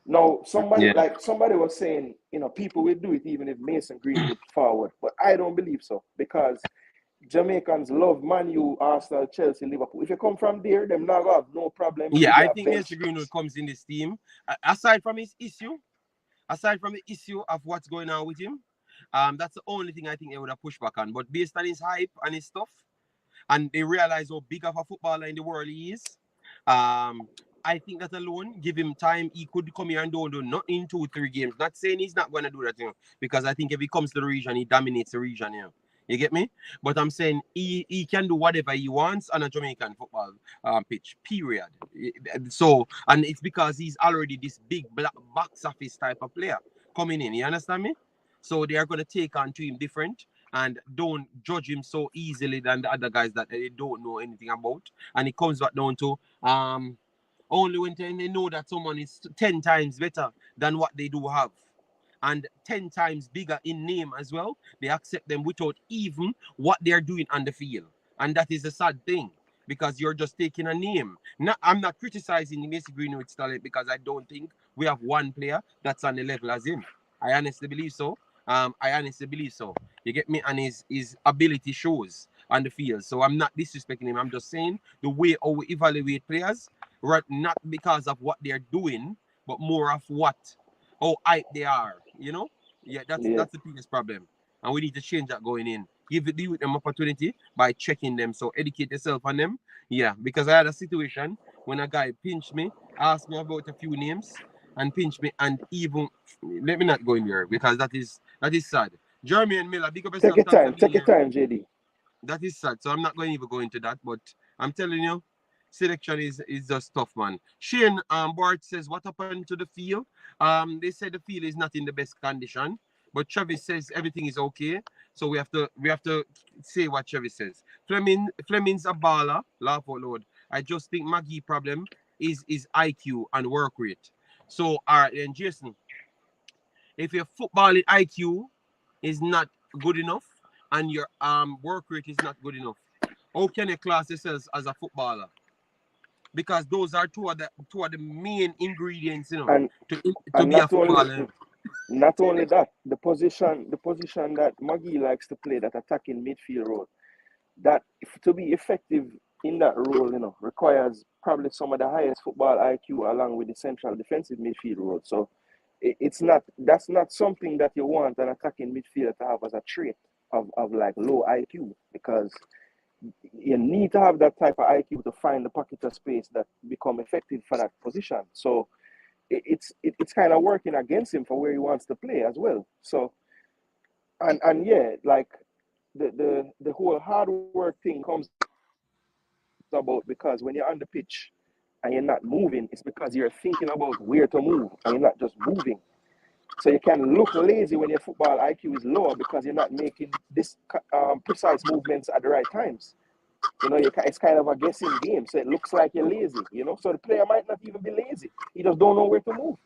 Now, somebody was saying, you know, people will do it even if Mason Greenwood forward. But I don't believe so because Jamaicans love Man U, Arsenal, Chelsea, Liverpool. If you come from there, them not going to have no problem. Yeah, I think Mason Greenwood comes in this team. Aside from the issue of what's going on with him, that's the only thing I think they would have pushed back on. But based on his hype and his stuff, and they realize how big of a footballer in the world he is, I think that alone, give him time, he could come here and don't do nothing in 2-3 games. Not saying he's not going to do that, you know, because I think if he comes to the region, he dominates the region, you know. You get me? But I'm saying he can do whatever he wants on a Jamaican football pitch, period. So, and it's because he's already this big box office type of player coming in. You understand me? So they are going to take on to him different and don't judge him so easily than the other guys that they don't know anything about. And it comes back down to only when they know that someone is 10 times better than what they do have. And 10 times bigger in name as well, they accept them without even what they're doing on the field. And that is a sad thing because you're just taking a name. I'm not criticizing Mason Greenwood's talent because I don't think we have one player that's on the level as him. I honestly believe so. You get me? And his ability shows on the field. So I'm not disrespecting him. I'm just saying the way we evaluate players, right, not because of what they're doing, but more of how hype they are, you know? Yeah, that's the biggest problem. And we need to change that going in. Give them opportunity by checking them. So educate yourself on them. Yeah, because I had a situation when a guy pinched me, asked me about a few names, and pinched me, and even let me not go in there because that is sad. Jeremy and Miller, big up yourself. Take your time, JD. That is sad. So I'm not going to even go into that, but I'm telling you, selection is just tough, man. Shane Bart says, what happened to the field? They said the field is not in the best condition, but Travis says everything is okay. So we have to say what Travis says. Fleming's a baller, laugh out loud. I just think Maggie problem is IQ and work rate. So all right then, Jason, if your footballing IQ is not good enough and your work rate is not good enough, how can you class yourself as a footballer? Because those are two of the main ingredients, you know, to be a footballer. Not only that, the position that Maggie likes to play, that attacking midfield role, that to be effective in that role, you know, requires probably some of the highest football IQ along with the central defensive midfield role. So that's not something that you want an attacking midfielder to have as a trait. of like low IQ, because you need to have that type of IQ to find the pocket of space that become effective for that position. So it's kind of working against him for where he wants to play as well. So and yeah, like the whole hard work thing comes about because when you're on the pitch and you're not moving, it's because you're thinking about where to move and you're not just moving. So you can look lazy when your football IQ is lower because you're not making this precise movements at the right times. You know, it's kind of a guessing game. So it looks like you're lazy, you know. So the player might not even be lazy. He just don't know where to move.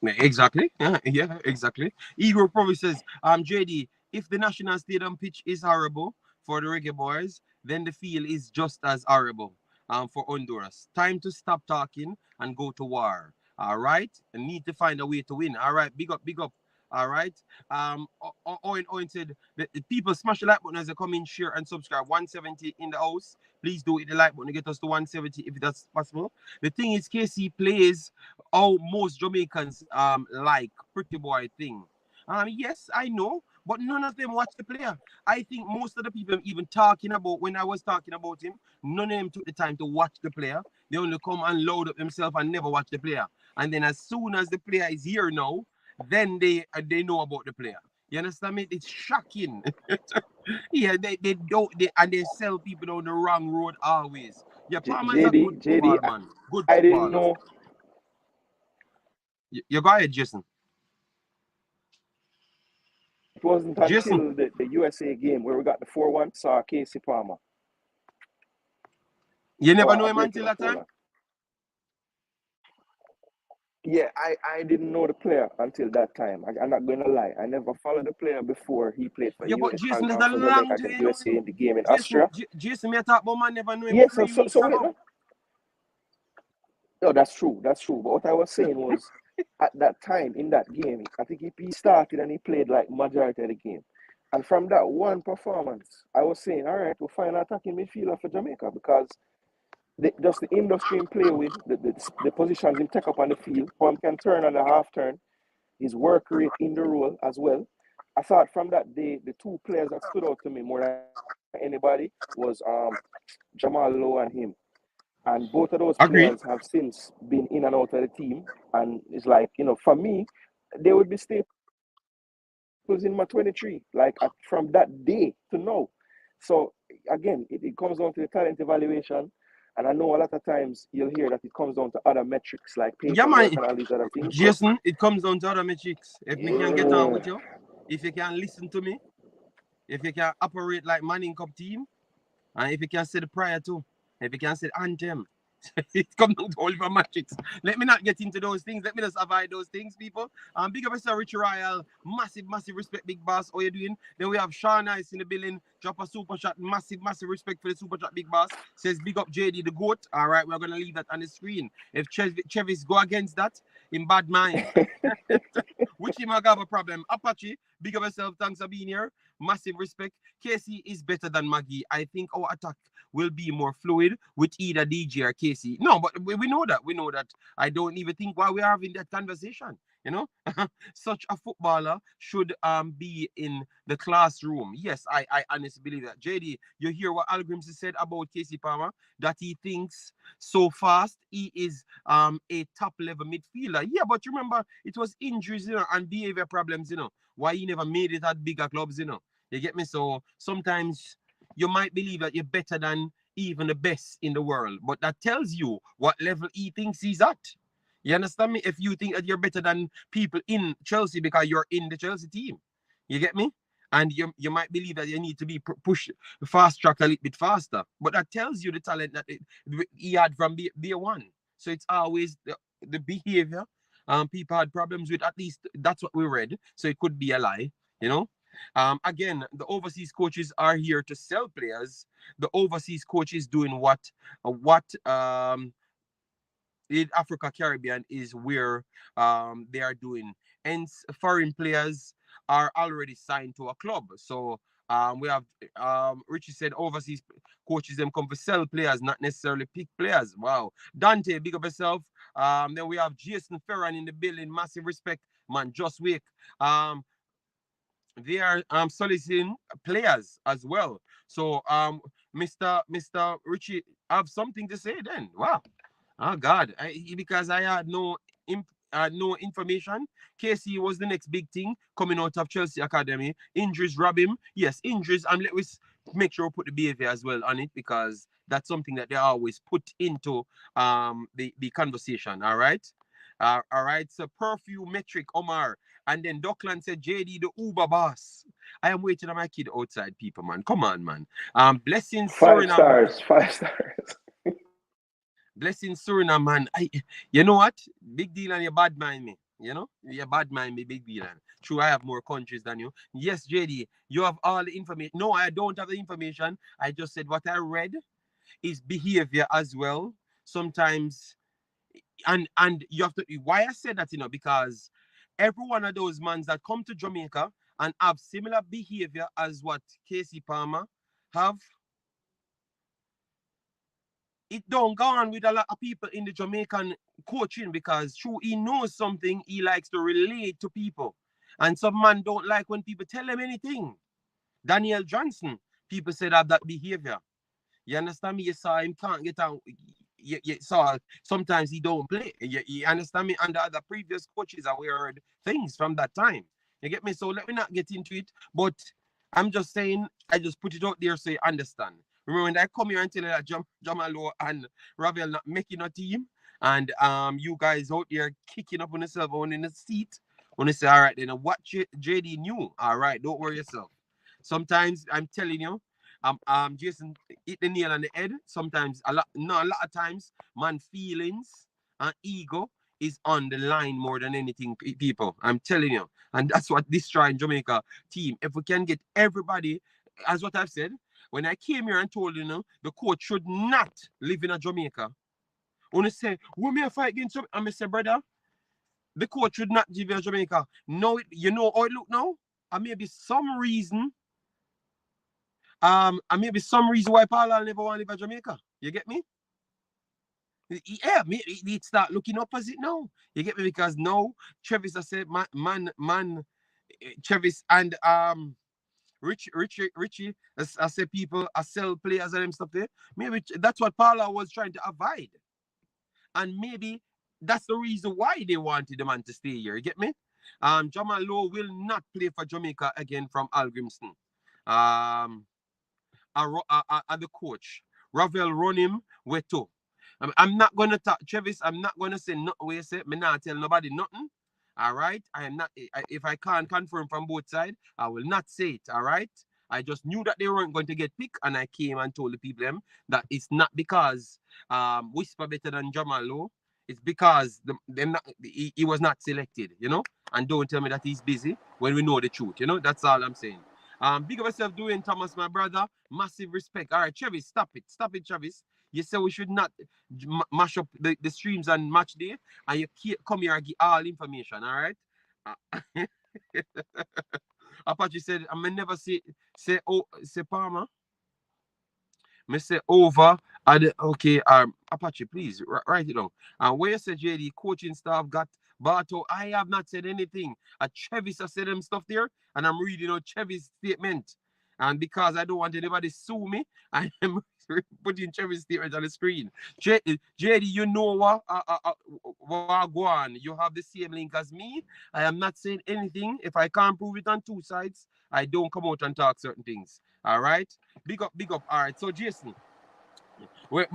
Exactly. Yeah, exactly. Igor probably says, JD, if the national stadium pitch is horrible for the Reggae Boys, then the field is just as horrible for Honduras. Time to stop talking and go to war. All right. And need to find a way to win. All right. Big up, big up. All right. Owen said the people smash the like button as they come in, share and subscribe. 170 in the house. Please do hit the like button to get us to 170 if that's possible. The thing is, KC plays how most Jamaicans like pretty boy thing. Yes, I know, but none of them watch the player. I think most of the people even talking about when I was talking about him, none of them took the time to watch the player. They only come and load up themselves and never watch the player. And then as soon as the player is here now, then they know about the player. You understand me? It's shocking. Yeah, they don't and they sell people down the wrong road always. Yeah, Palmer's a good football man. Good I didn't footballer. know. You go ahead, Jason. It wasn't until the USA game where we got the 4-1 saw Casey Palmer. You never know him until that time? Yeah, I didn't know the player until that time. I'm not going to lie. I never followed the player before he played for but Jason, that's for a Jamaica long against time. USA in the game in Jason, Austria. Jason, me talk about man never know him Yes, 3 weeks ago. No, that's true. That's true. But what I was saying was, at that time in that game, I think he started and he played like majority of the game. And from that one performance, I was saying, all right, we'll find an attacking midfielder for Jamaica because just the industry in play with, the positions him take up on the field, how him can turn on the half turn, his work rate in the role as well. I thought from that day, the two players that stood out to me more than anybody was Jamal Lowe and him. And both of those players have since been in and out of the team. And it's like, you know, for me, they would be staples in my 23, like from that day to now. So again, it comes down to the talent evaluation. And I know a lot of times you'll hear that it comes down to other metrics like paperwork and all these other things. Jason, it comes down to other metrics. If me can get on with you, if you can listen to me, if you can operate like Manning Cup team, and if you can say the prayer too, if you can say the anthem, it comes down to Oliver Matrix. Let me not get into those things. Let me just avoid those things, people. Big up Mr. Richie Royal. Massive respect, big boss. How you doing? Then we have Sean Nice in the building. Drop a super chat. Massive respect for the super chat, big boss. Says big up JD the GOAT. All right, we're gonna leave that on the screen. If Chevis go against that, in bad mind. Which him have a problem. Apache, big up yourself. Thanks for being here. Massive respect. Casey is better than Maggie. I think our attack will be more fluid with either DJ or Casey. No, but we know that. We know that. I don't even think why we're having that conversation. You know, such a footballer should be in the classroom. Yes, I honestly believe that. JD, you hear what Hallgrímsson said about Casey Palmer, that he thinks so fast he is a top level midfielder. Yeah, but remember it was injuries, and behavior problems, why he never made it at bigger clubs, You get me? So sometimes you might believe that you're better than even the best in the world, but that tells you what level he thinks he's at. You understand me? If you think that you're better than people in Chelsea because you're in the Chelsea team, you get me? And you might believe that you need to be pushed fast track a little bit faster, but that tells you the talent that he had from day one. So it's always the behavior. People had problems with. At least that's what we read. So it could be a lie, Again, the overseas coaches are here to sell players. The overseas coach is doing what in Africa, Caribbean is where they are doing. Hence, foreign players are already signed to a club. So we have Richie said overseas coaches them come for sell players, not necessarily pick players. Wow. Dante, big up yourself. Then we have Jason Ferran in the building. Massive respect, man. Just wake. they are soliciting players as well. So Mr. Richie have something to say then. Wow. Oh God, because I had no information. KC was the next big thing coming out of Chelsea Academy. Injuries rob him. Yes, injuries, and let us make sure we put the behavior as well on it, because that's something that they always put into the conversation. All right. All right. So perfume metric Omar, and then Dockland said JD the Uber boss. I am waiting on my kid outside, people, man. Come on, man. Blessing Five Suriname. stars, 5 stars. Blessing Suriname, man. You know what? Big deal, and you bad mind me. You know, you bad mind me, big deal. And true, I have more countries than you. Yes, JD, you have all the information. No, I don't have the information. I just said what I read is behavior as well. Sometimes, and you have to. Why I said that, because every one of those mans that come to Jamaica and have similar behavior as what Casey Palmer have, it don't go on with a lot of people in the Jamaican coaching, because true, he knows something, he likes to relate to people. And some man don't like when people tell him anything. Daniel Johnson, people said have that behavior. You understand me? You saw him can't get out. You saw sometimes he don't play. You understand me? And the other previous coaches are we heard things from that time. You get me? So let me not get into it. But I'm just saying, I just put it out there so you understand. Remember when I come here and tell you that Jamalo and Ravel not making a team, and you guys out there kicking up on yourself on in the seat, when they say, all right, then what JD knew. All right, don't worry yourself. Sometimes I'm telling you, Jason hit the nail on the head. Sometimes a lot of times, man, feelings and ego is on the line more than anything, people. I'm telling you. And that's what this trying Jamaica team. If we can get everybody, as what I've said, when I came here and told the coach should not live in a Jamaica. When they say, we may fight against Jamaica, I say, brother, the coach should not live in Jamaica. No, you know how it look now? And maybe some reason and maybe some reason why Paula never want to live in Jamaica. You get me? Yeah, it start looking opposite now. You get me? Because now Travis I said man Travis and Richie I say people I sell players and them stuff there. Maybe that's what Paula was trying to avoid. And maybe that's the reason why they wanted the man to stay here. You get me? Jamal Lowe will not play for Jamaica again from Hallgrímsson. Um the coach. Ravel run him where to. I'm not gonna talk, Travis. I'm not gonna say nothing. Where you say me not tell nobody nothing. All right. I am not. If I can't confirm from both sides, I will not say it. All right. I just knew that they weren't going to get picked, and I came and told the people them that it's not because Whisper better than Jamal Lowe. It's because he was not selected, And don't tell me that he's busy when we know the truth, That's all I'm saying. Big of yourself doing, Thomas, my brother. Massive respect. All right, Travis, stop it. Stop it, Travis. You say we should not mash up the streams and match day, and you come here and give all information, all right? Apache said, I may never say Palmer. Me say over. Okay, Apache, please write it down. And where you say JD coaching staff got Barto, I have not said anything. Travis has said them stuff there, and I'm reading out Travis' statement. And because I don't want anybody sue me, I am putting Travis' statement on the screen. JD, you know what go on. You have the same link as me. I am not saying anything. If I can't prove it on two sides, I don't come out and talk certain things. All right? Big up, big up. All right. So Jason, we're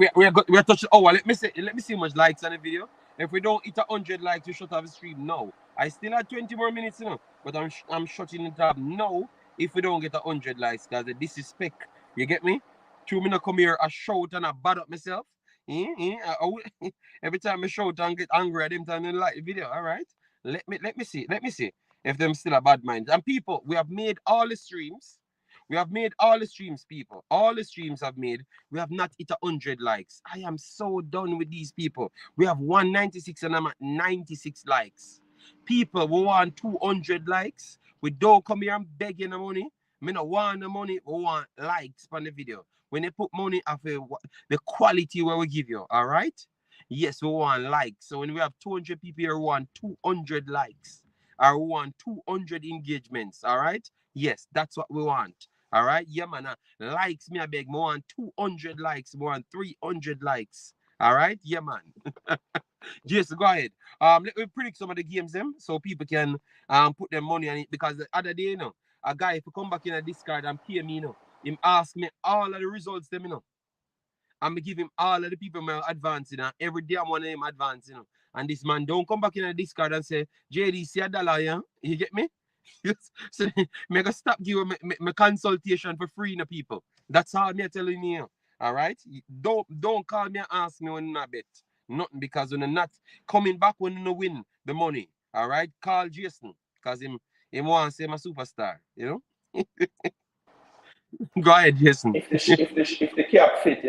touching. Oh, well, let me see how much likes on the video. If we don't hit 100 likes, we shut off the stream now. I still have 20 more minutes, but I'm shutting it up now if we don't get 100 likes, because the disrespect. You get me? Two minutes come here, I shout and I bad up myself. Every time I shout and get angry at them time they like the video. All right. Let me see if them still a bad mind. And people, we have made all the streams. We have made all the streams, people. All the streams have made. We have not hit 100 likes. I am so done with these people. We have 196 and I'm at 96 likes. People, we want 200 likes. We don't come here and begging the money. We don't want the money. We want likes on the video. When they put money off the quality where we give you, all right? Yes, we want likes. So when we have 200 people here, we want 200 likes. Or we want 200 engagements, all right? Yes, that's what we want. All right, yeah, man. Likes me, I beg. More want 200 likes, more want 300 likes. All right, yeah, man. Jason, go ahead. Let me predict some of the games them so people can put their money on it because the other day, a guy if you come back in a discard and pay me, him ask me all of the results them, and me give him all of the people my advancing, and every day I'm one of them advancing, And this man don't come back in a discard and say, JD, see $1, yeah? You get me? So me gonna stop give my consultation for free, people. That's all me telling you. All right? Don't call me and ask me when I bet. Nothing because when I'm not coming back when you win the money. All right? Call Jason because him wants to say I'm a superstar. Go ahead, Jason. If the cap fit,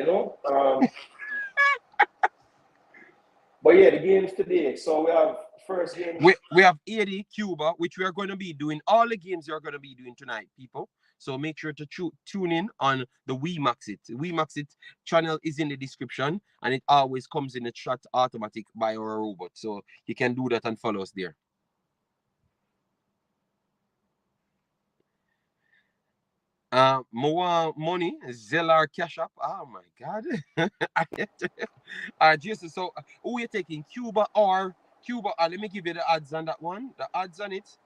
But yeah, the games today. So we have first game. We have Haiti, Cuba, which we are going to be doing. All the games we are going to be doing tonight, people. So make sure to tune in on the Wemaxit. Wemaxit channel is in the description, and it always comes in the chat automatic by our robot. So you can do that and follow us there. More money, Zellar Cash App. Oh my God. Jason, so who are you taking? Cuba? Let me give you the odds on that one. The odds on it.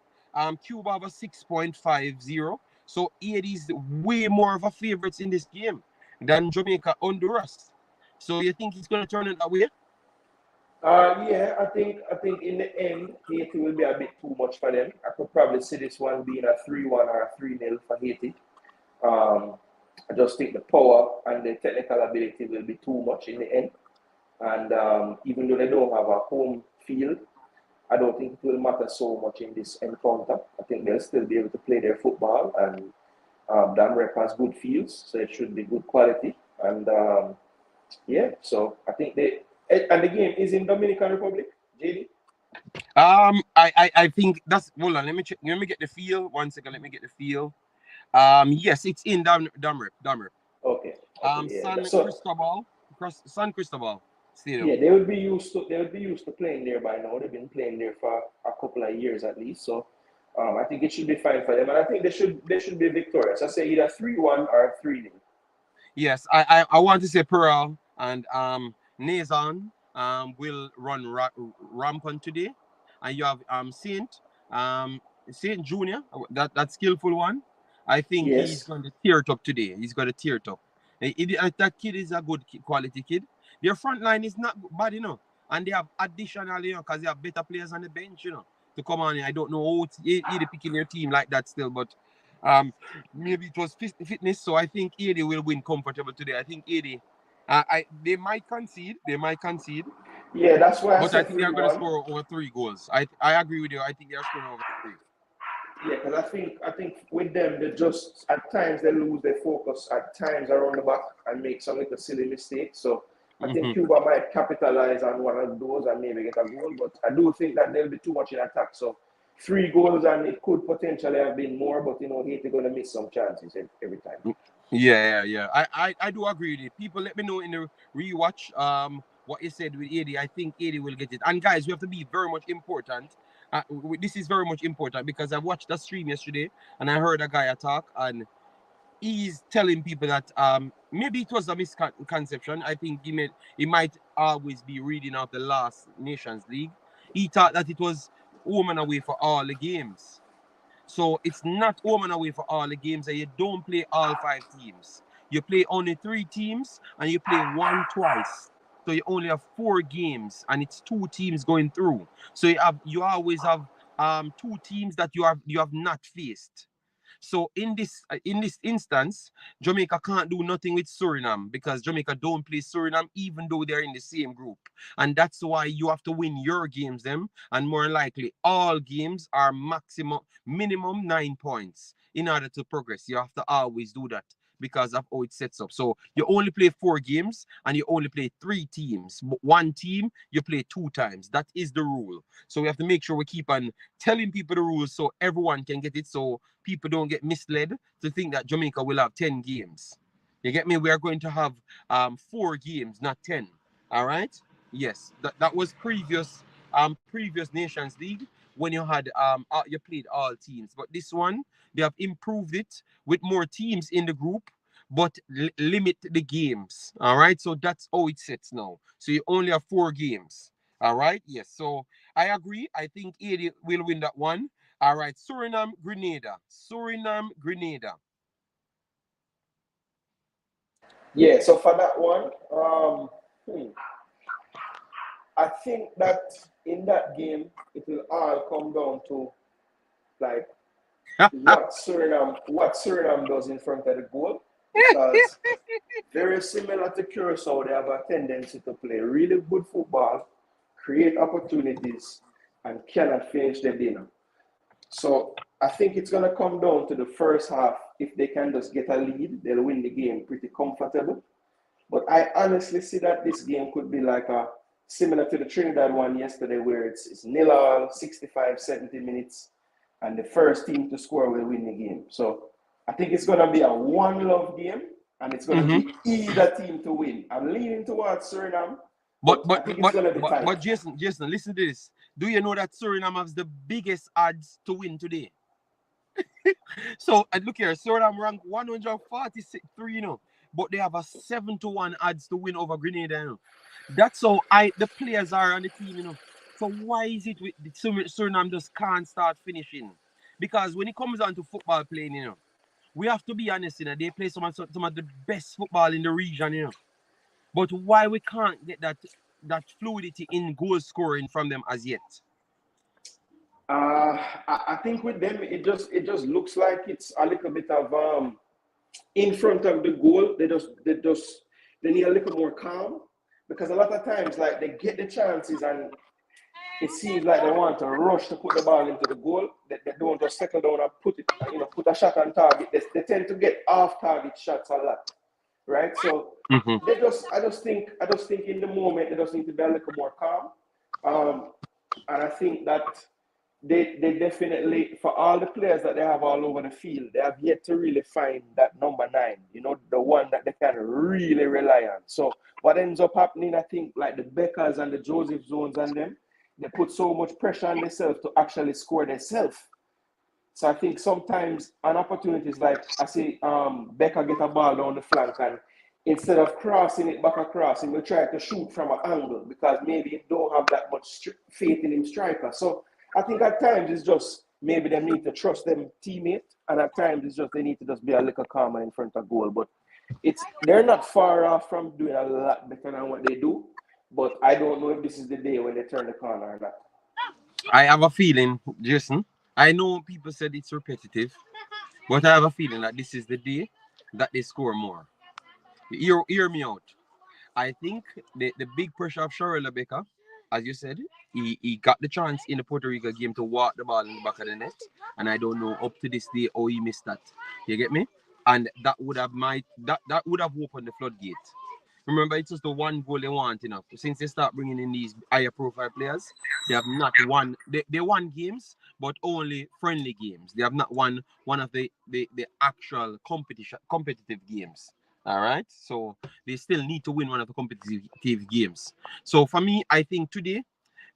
Cuba have a 6.50. So Haiti is way more of a favorites in this game than Jamaica, Honduras. So you think it's gonna turn it that way? Yeah, I think in the end, Haiti will be a bit too much for them. I could probably see this one being a 3-1 or a 3-0 for Haiti. I just think the power and the technical ability will be too much in the end. And even though they don't have a home field, I don't think it will matter so much in this encounter. I think they'll still be able to play their football, and Dan Rep has good fields, so it should be good quality. And yeah, so I think and the game is in Dominican Republic, JD. I think that's. Hold on, let me check. Let me get the feel. 1 second, let me get the feel. Yes, it's in Damrep. Okay. Yeah. San Cristobal Stadium. Yeah, they would be used to playing there by now. They've been playing there for a couple of years at least. So I think it should be fine for them, and I think they should be victorious. I say either 3-1 or 3-0. Yes, I want to say Pearl and Nazan will run rampant today, and you have Saint Junior, that skillful one. I think he's going to tear it up today. He's going to tear it up. That kid is a good quality kid. Their front line is not bad, and they have additional, because they have better players on the bench, to come on. I don't know how they're picking their team like that still, but maybe it was fitness. So I think 80 will win comfortable today. I think 80. They might concede. Yeah, that's why. But I think they're going to score over 3 goals. I agree with you. I think they're scoring over 3. Yeah, because I think with them, they just at times they lose their focus at times around the back and make some little silly mistakes. So I think Cuba might capitalize on one of those and maybe get a goal. But I do think that there'll be too much in attack. So 3 goals, and it could potentially have been more, but Haiti going to miss some chances every time. Yeah. I do agree with you. People, let me know in the rewatch what you said with 80. I think 80 will get it. And guys, we have to be very much important. This is very much important because I watched the stream yesterday and I heard a guy talk, and he's telling people that maybe it was a misconception. I think he might always be reading out the last Nations League. He thought that it was home and away for all the games. So it's not home and away for all the games, and you don't play all 5 teams. You play only 3 teams, and you play 1 twice. So you only have 4 games, and it's 2 teams going through. So you always have 2 teams that you have not faced. So in this instance, Jamaica can't do nothing with Suriname because Jamaica don't play Suriname even though they're in the same group. And that's why you have to win your games them, and more likely all games are minimum 9 points in order to progress. You have to always do that because of how it sets up. So you only play 4 games and you only play 3 teams. But 1 team you play 2 times. That is the rule. So we have to make sure we keep on telling people the rules so everyone can get it, so people don't get misled to think that Jamaica will have 10 games. You get me? We are going to have 4 games, not 10. All right? Yes. That was previous Nations League. when you had you played all teams. But this one, they have improved it with more teams in the group, but limit the games. All right, so that's how it sits now. So you only have 4 games. All right, yes. So I agree. I think 80 will win that one. All right, Suriname, Grenada. Suriname, Grenada. Yeah, so for that one, I think that in that game, it will all come down to like what Suriname does in front of the goal, because very similar to Curacao, they have a tendency to play really good football, create opportunities, and cannot finish the dinner. So I think it's gonna come down to the first half. If they can just get a lead, they'll win the game pretty comfortable. But I honestly see that this game could be like a similar to the Trinidad one yesterday, where it's nil all, 65, 70 minutes, and the first team to score will win the game. So I think it's gonna be a one-love game, and it's gonna be either team to win. I'm leaning towards Suriname, but I think it's gonna be tight. But Jason, listen to this. Do you know that Suriname has the biggest odds to win today? So look here, Suriname rank 143, you know, but they have a 7-1 odds to win over Grenada. You know? That's how the players are on the team, you know. So why is it with Suriname just can't start finishing? Because when it comes down to football playing, you know, we have to be honest, you know, they play some of the best football in the region, you know. But why we can't get that fluidity in goal scoring from them as yet? I think with them, it just looks like it's a little bit of in front of the goal. They need a little more calm, because a lot of times, like, they get the chances and it seems like they want to rush to put the ball into the goal. They don't just settle down and put a shot on target. They tend to get off target shots a lot, right? So I just think in the moment they just need to be a little more calm, and I think that they definitely, for all the players that they have all over the field, they have yet to really find that number 9, you know, the one that they can really rely on. So what ends up happening, I think, like the Beckers and the Joseph Zones and them, they put so much pressure on themselves to actually score themselves. So I think sometimes on opportunities, like I see Becker get a ball down the flank, and instead of crossing it back across, he will try to shoot from an angle, because maybe he don't have that much faith in him striker. So I think at times it's just maybe they need to trust them teammate, and at times it's just they need to just be a little calmer in front of goal. But they're not far off from doing a lot better than what they do. But I don't know if this is the day when they turn the corner or not. I have a feeling, Jason. I know people said it's repetitive, but I have a feeling that this is the day that they score more. Hear me out. I think the big pressure of Sharela Becker, as you said, he got the chance in the Puerto Rico game to walk the ball in the back of the net, and I don't know up to this day how he missed that. You get me? And that would have opened the floodgate. Remember, it's just the one goal they want, you know. Since they start bringing in these higher profile players, they have not won. They won games, but only friendly games. They have not won one of the actual competitive games. All right, so they still need to win one of the competitive games. So for me, I think today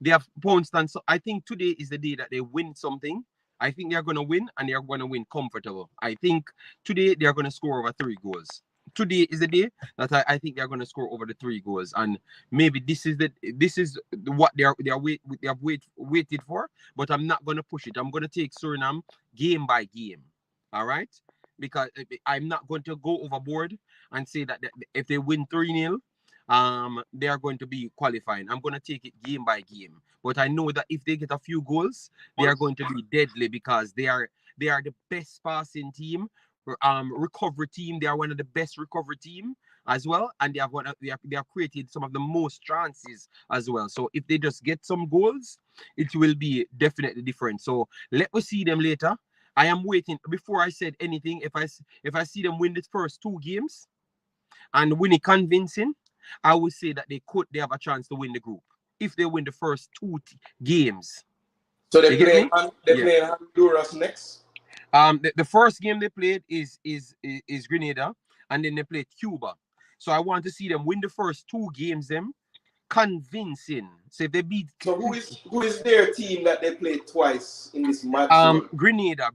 they have pounced on. So I think today is the day that they win something. I think they are going to win, and they are going to win comfortable. I think today they are going to score over 3 goals. Today is the day that I think they're going to score over the 3 goals, and maybe this is what they have waited for. But I'm not going to push it. I'm going to take Suriname game by game. All right, because I'm not going to go overboard and say that if they win 3-0, they are going to be qualifying. I'm going to take it game by game. But I know that if they get a few goals, they are going to be deadly, because they are the best passing team, recovery team. They are one of the best recovery team as well, and they have created some of the most chances as well. So if they just get some goals, it will be definitely different. So let us see them later. I am waiting before I said anything. If I see them win the first 2 games and win it convincing, I would say that they have a chance to win the group if they win the first 2 games. So they play Honduras next. The first game they played is Grenada, and then they played Cuba. So I want to see them win the first 2 games them, convincing. So if they beat. So who is their team that they played twice in this match zone? Grenada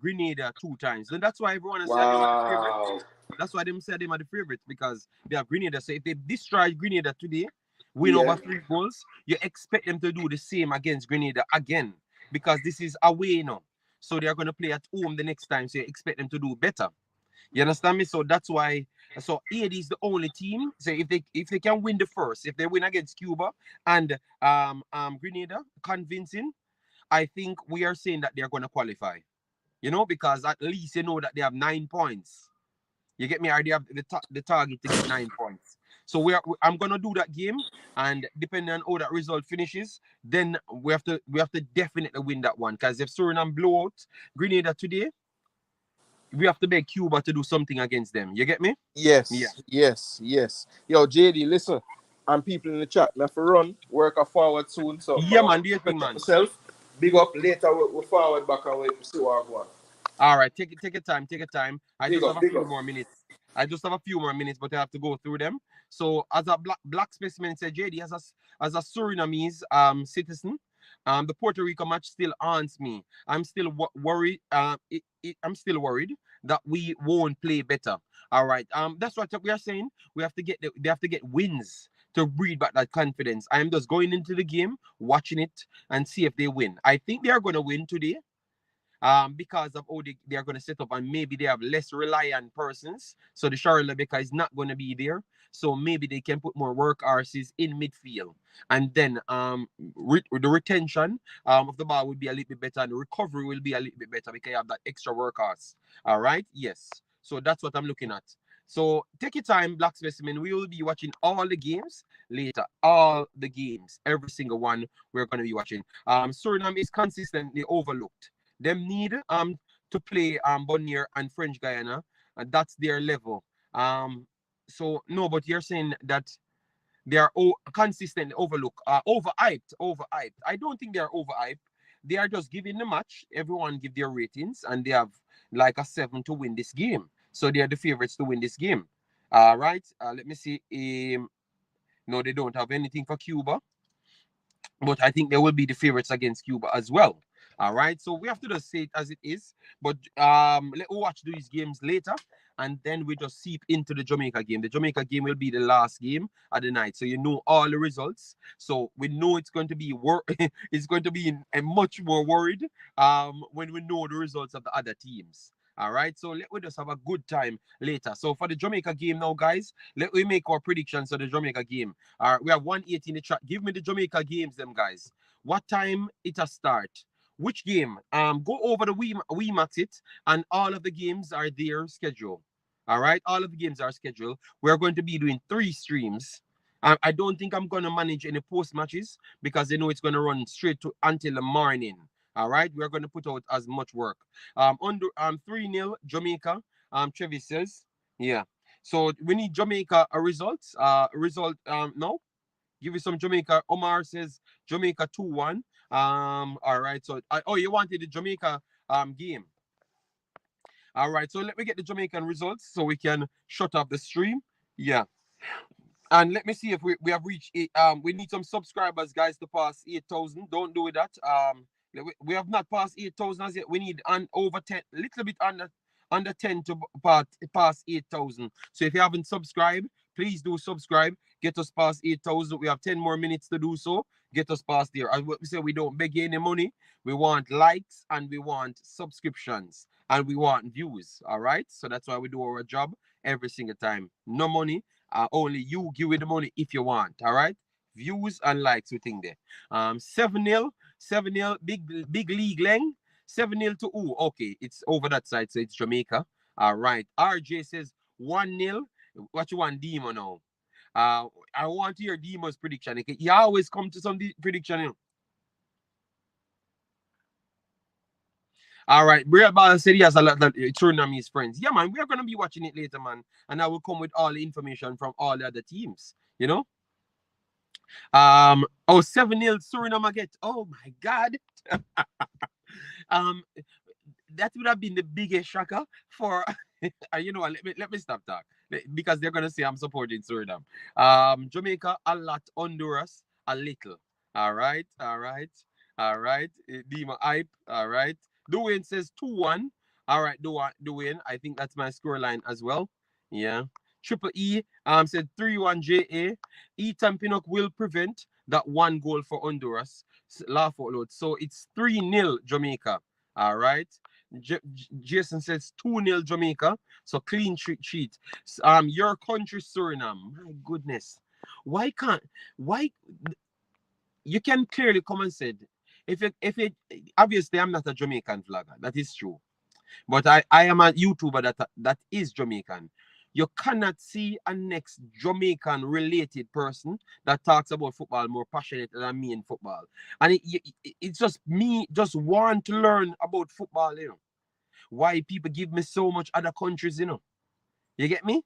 2 times. And that's why everyone said they were the favorite. That's why them said they were the favorite, because they have Grenada. So if they destroy Grenada today, win over 3 goals, you expect them to do the same against Grenada again, because this is away now. So they are going to play at home the next time. So you expect them to do better. You understand me? So that's why. So Haiti is the only team. So if they can win the first, if they win against Cuba and Grenada, convincing, I think we are saying that they're going to qualify. You know, because at least you know that they have 9 points. You get me? Or they have the target to get 9 points. So I'm gonna do that game, and depending on how that result finishes, then we have to definitely win that one. Because if Suriname blow out Grenada today, we have to beg Cuba to do something against them. You get me? Yes. Yeah. Yes. Yo, JD, listen. And people in the chat, I have to run, work forward soon. So yeah, man, do your thing, man. Myself. Big up later. We'll forward back and we'll see what I want. All right, take your time. I just have a few more minutes. But I have to go through them. So as a black specimen said, JD, as a Surinamese citizen, the Puerto Rico match still haunts me. I'm still worried. I'm still worried that we won't play better. All right. That's what we are saying. They have to get wins to breed back that confidence. I am just going into the game, watching it, and see if they win. I think they are going to win today. Because of how they are going to set up, and maybe they have less reliant persons. So the Charlotte Becca is not going to be there. So maybe they can put more work horses in midfield. And then the retention of the ball will be a little bit better, and the recovery will be a little bit better because you have that extra work horse. All right? Yes. So that's what I'm looking at. So take your time, Black Specimen. We will be watching all the games later. All the games. Every single one we're going to be watching. Suriname is consistently overlooked. Them need to play Bonnier and French Guyana, and that's their level. So no, but you're saying that they are consistently overlooked, overhyped. I don't think they are overhyped. They are just giving the match. Everyone give their ratings, and they have like a 7 to win this game. So they are the favorites to win this game. All right. Let me see. No, they don't have anything for Cuba, but I think they will be the favorites against Cuba as well. All right, so we have to just say it as it is. But let's watch these games later, and then we just seep into the Jamaica game. The Jamaica game will be the last game of the night, so you know all the results. So we know it's going to be it's going to be much more worried when we know the results of the other teams. All right, so let we just have a good time later. So for the Jamaica game now, guys, let we make our predictions for the Jamaica game. All right, we have 180 in the chat. Give me the Jamaica games, them guys. What time it'll start? Which game? Go over the Wemaxit, and all of the games are there scheduled. All right, all of the games are scheduled. We're going to be doing 3 streams. I don't think I'm going to manage any post matches because they know it's going to run straight to until the morning. All right, we're going to put out as much work. Under 3-0 Jamaica. Travis says, yeah. So we need Jamaica a result. No. Give you some Jamaica. Omar says Jamaica 2-1. All right. So you wanted the Jamaica game. All right. So let me get the Jamaican results so we can shut off the stream. Yeah. And let me see if we have reached we need some subscribers, guys, to pass 8,000. Don't do that. We have not passed 8,000 as yet. We need over 10, little bit under 10 to pass 8,000. So if you haven't subscribed, please do subscribe. Get us past 8,000. We have 10 more minutes to do so. Get us past there. As we say, we don't beg any money. We want likes, and we want subscriptions, and we want views. All right. So that's why we do our job every single time. No money. Only you give it the money if you want. All right. Views and likes, we think there. 7-0, big league length. 7-0 to who? Okay, it's over that side, so it's Jamaica. All right. RJ says 1-0. What you want, Demo now? I want to hear Demo's prediction. You always come to some prediction. You know? All right. Real Ball said he has a lot of Surinamese friends. Yeah, man, we are going to be watching it later, man. And I will come with all the information from all the other teams, you know? 7-0 Suriname get. Oh, my God. That would have been the biggest shocker for... you know what? Let me stop talk. Because they're going to say I'm supporting Suriname. Jamaica, a lot. Honduras, a little. All right. Dima hype. All right. Dwayne says 2-1. All right, Dwayne. I think that's my score line as well. Yeah. Triple E said 3-1 JA. Ethan Pinnock will prevent that one goal for Honduras. Laugh out loud. So it's 3-0 Jamaica. All right. Jason says 2-0 Jamaica. So clean sheet. Your country Suriname. My goodness. Why you can clearly come and say if it obviously I'm not a Jamaican flagger. That is true. But I am a YouTuber that is Jamaican. You cannot see a next Jamaican related person that talks about football more passionate than me in football. And it's just me just want to learn about football, Why people give me so much other countries, You get me?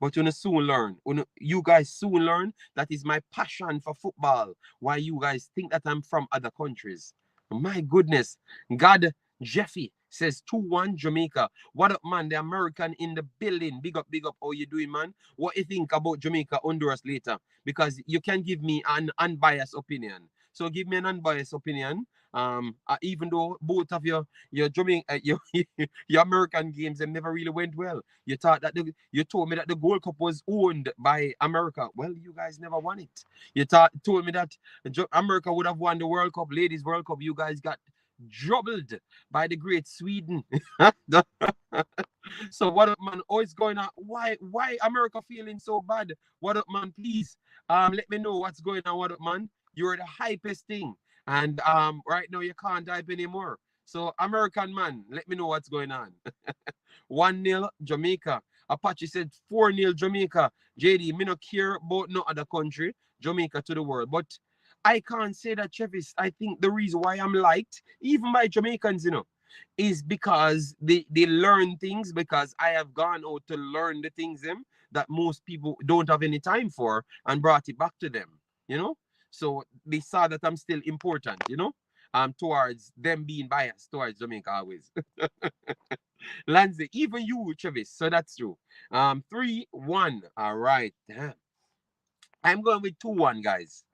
But you soon learn. You guys soon learn that is my passion for football. Why you guys think that I'm from other countries? My goodness. God, Jeffy says 2-1 Jamaica. What up, man? The American in the building. Big up. How you doing, man? What you think about Jamaica, Honduras later? Because you can give me an unbiased opinion. So give me an unbiased opinion. Even though both of your Jamaica, your American games them never really went well. You thought that you told me that the Gold Cup was owned by America. Well, you guys never won it. You told me that America would have won the World Cup, Ladies World Cup. You guys got jobbled by the great Sweden. So what up, man? Oh, it's going on. Why America feeling so bad? What up, man? Please, let me know what's going on. What up, man? You're the hypest thing. And right now you can't type anymore. So American man, let me know what's going on. 1-0 Jamaica. Apache said 4-0 Jamaica. JD, me not care about no other country. Jamaica to the world. But I can't say that, Travis. I think the reason why I'm liked, even by Jamaicans, is because they learn things, because I have gone out to learn the things that most people don't have any time for and brought it back to them, So they saw that I'm still important, towards them being biased towards Jamaica always. Lansley, even you, Travis. So that's true. 3-1. All right. Damn. I'm going with 2-1, guys.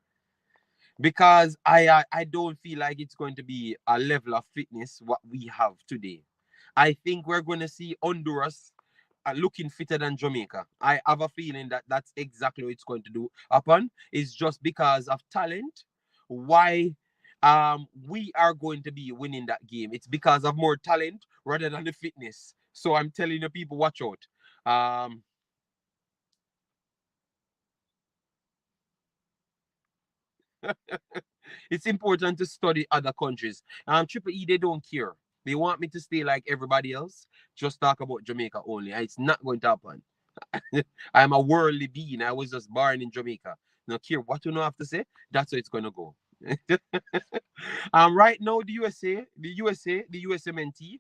Because I don't feel like it's going to be a level of fitness what we have today. I think we're going to see Honduras looking fitter than Jamaica. I have a feeling that that's exactly what it's going to do upon. It's just because of talent why we are going to be winning that game. It's because of more talent rather than the fitness. So I'm telling the people, watch out. It's important to study other countries. Triple E, they don't care. They want me to stay like everybody else, just talk about Jamaica only. It's not going to happen. I'm a worldly being. I was just born in Jamaica. Now, care what you know have to say, that's how it's going to go. Right now, the USMNT,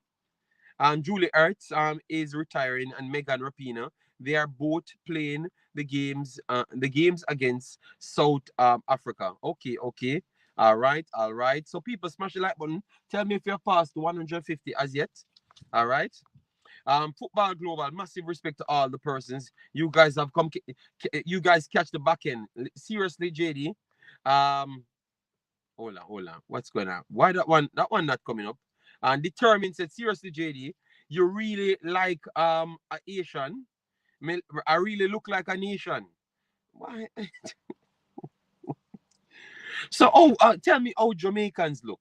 Julie Ertz is retiring, and Megan Rapinoe. They are both playing the games against South Africa. Okay. All right. So people, smash the like button. Tell me if you're past 150 as yet. All right. Football Global, massive respect to all the persons. You guys have come. You guys catch the back end. Seriously, JD. Hold on. What's going on? Why that one not coming up? And Determined said, seriously, JD, you really like a Asian. I really look like a nation. Why? So, tell me how Jamaicans look.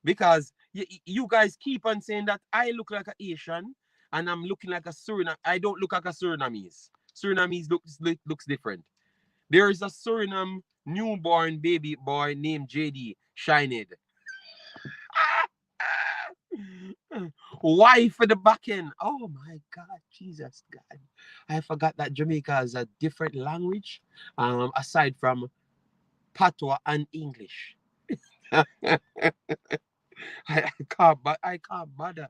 Because you guys keep on saying that I look like an Asian and I'm looking like a Suriname. I don't look like a Surinamese. Surinamese looks different. There is a Suriname newborn baby boy named JD Shined. Why for the back end? Oh my God, Jesus God. I forgot that Jamaica has a different language aside from Patois and English. I can't bother,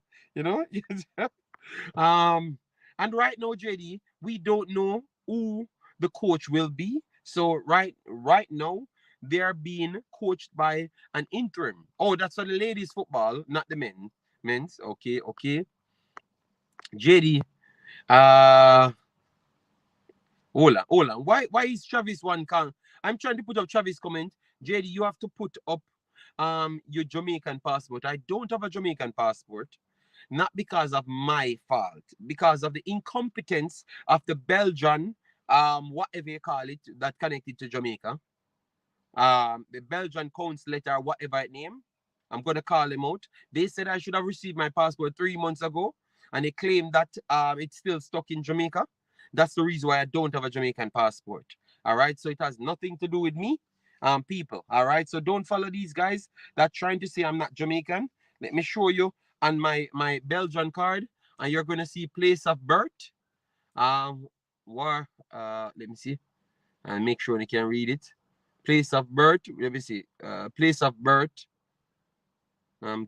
and right now, JD, we don't know who the coach will be. So right now, they're being coached by an interim. Oh, that's for the ladies football, not the men's. Okay. JD, hold on. Why is Travis one can I'm trying to put up Travis comment. JD, you have to put up your Jamaican passport. I don't have a Jamaican passport. Not because of my fault, because of the incompetence of the Belgian, whatever you call it, that connected to Jamaica. The Belgian consulate or whatever it name. I'm gonna call them out. They said I should have received my passport 3 months ago, and they claim that it's still stuck in Jamaica. That's the reason why I don't have a Jamaican passport. All right, so it has nothing to do with me, people. All right, so don't follow these guys that trying to say I'm not Jamaican. Let me show you on my Belgian card, and you're gonna see place of birth. Let me see and make sure you can read it. Place of birth. Let me see. Place of birth.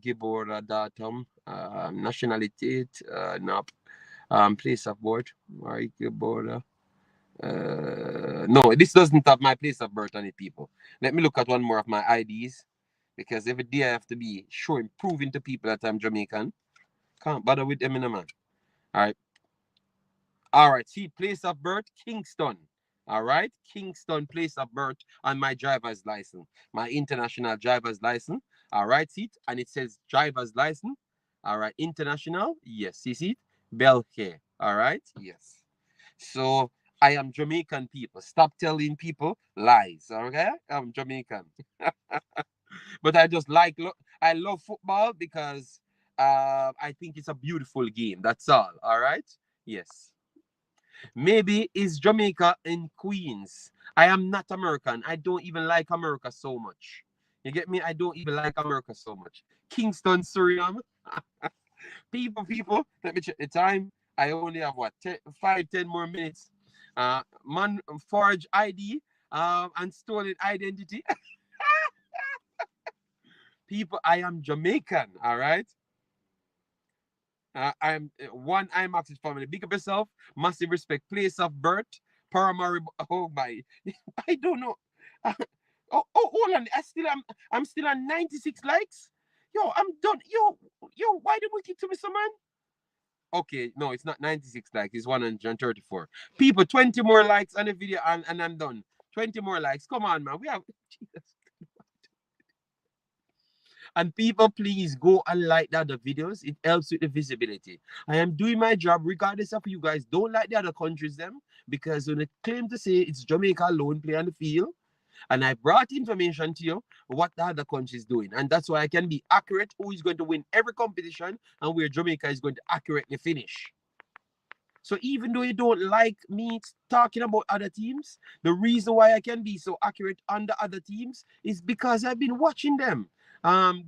Keyboard datum. Nationality. No. Place of birth. Right. Keyboard. No, this doesn't have my place of birth on it, people. Let me look at one more of my IDs, because every day I have to be showing, proving to people that I'm Jamaican. Can't bother with them in a man. All right. All right. See, place of birth, Kingston. All right. Kingston, place of birth on my driver's license, my international driver's license. All right. See it? And it says driver's license. All right. International. Yes. See it? Belke. All right. Yes. So I am Jamaican, people. Stop telling people lies. Okay. I'm Jamaican. But I just I love football because I think it's a beautiful game. That's all. All right. Yes. Maybe it's Jamaica in Queens. I am not American. I don't even like America so much. You get me? I don't even like America so much. Kingston, Suriname. people, let me check the time. I only have what, 10 more minutes. Man, forged ID and stolen identity. People, I am Jamaican, all right? I'm one Imaxit family. Big up yourself. Massive respect. Place of birth. Paramari. Oh my. I don't know. Hold on. I'm still on 96 likes. Yo, I'm done. Yo, why did we keep to me, so man? Okay, no, it's not 96 likes. It's 134. People, 20 more likes on the video, and I'm done. 20 more likes. Come on, man. We have. Jesus. And people, please go and like the other videos. It helps with the visibility. I am doing my job regardless of you guys don't like the other countries them, because when they claim to say it's Jamaica alone play on the field, and I brought information to you what the other countries doing, and that's why I can be accurate who is going to win every competition and where Jamaica is going to accurately finish. So even though you don't like me talking about other teams, the reason why I can be so accurate on the other teams is because I've been watching them.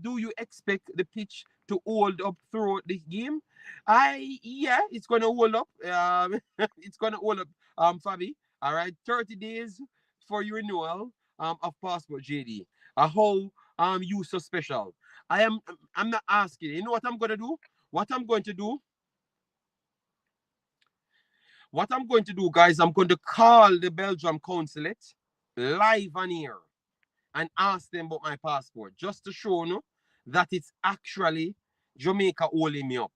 Do you expect the pitch to hold up throughout this game? Yeah, it's gonna hold up. It's gonna hold up. Fabi. All right, 30 days for your renewal of passport, JD. How you so special? I'm not asking. You know what I'm gonna do? What I'm going to do? What I'm going to do, guys, I'm going to call the Belgium consulate live on here and ask them about my passport, just to show you that it's actually Jamaica holding me up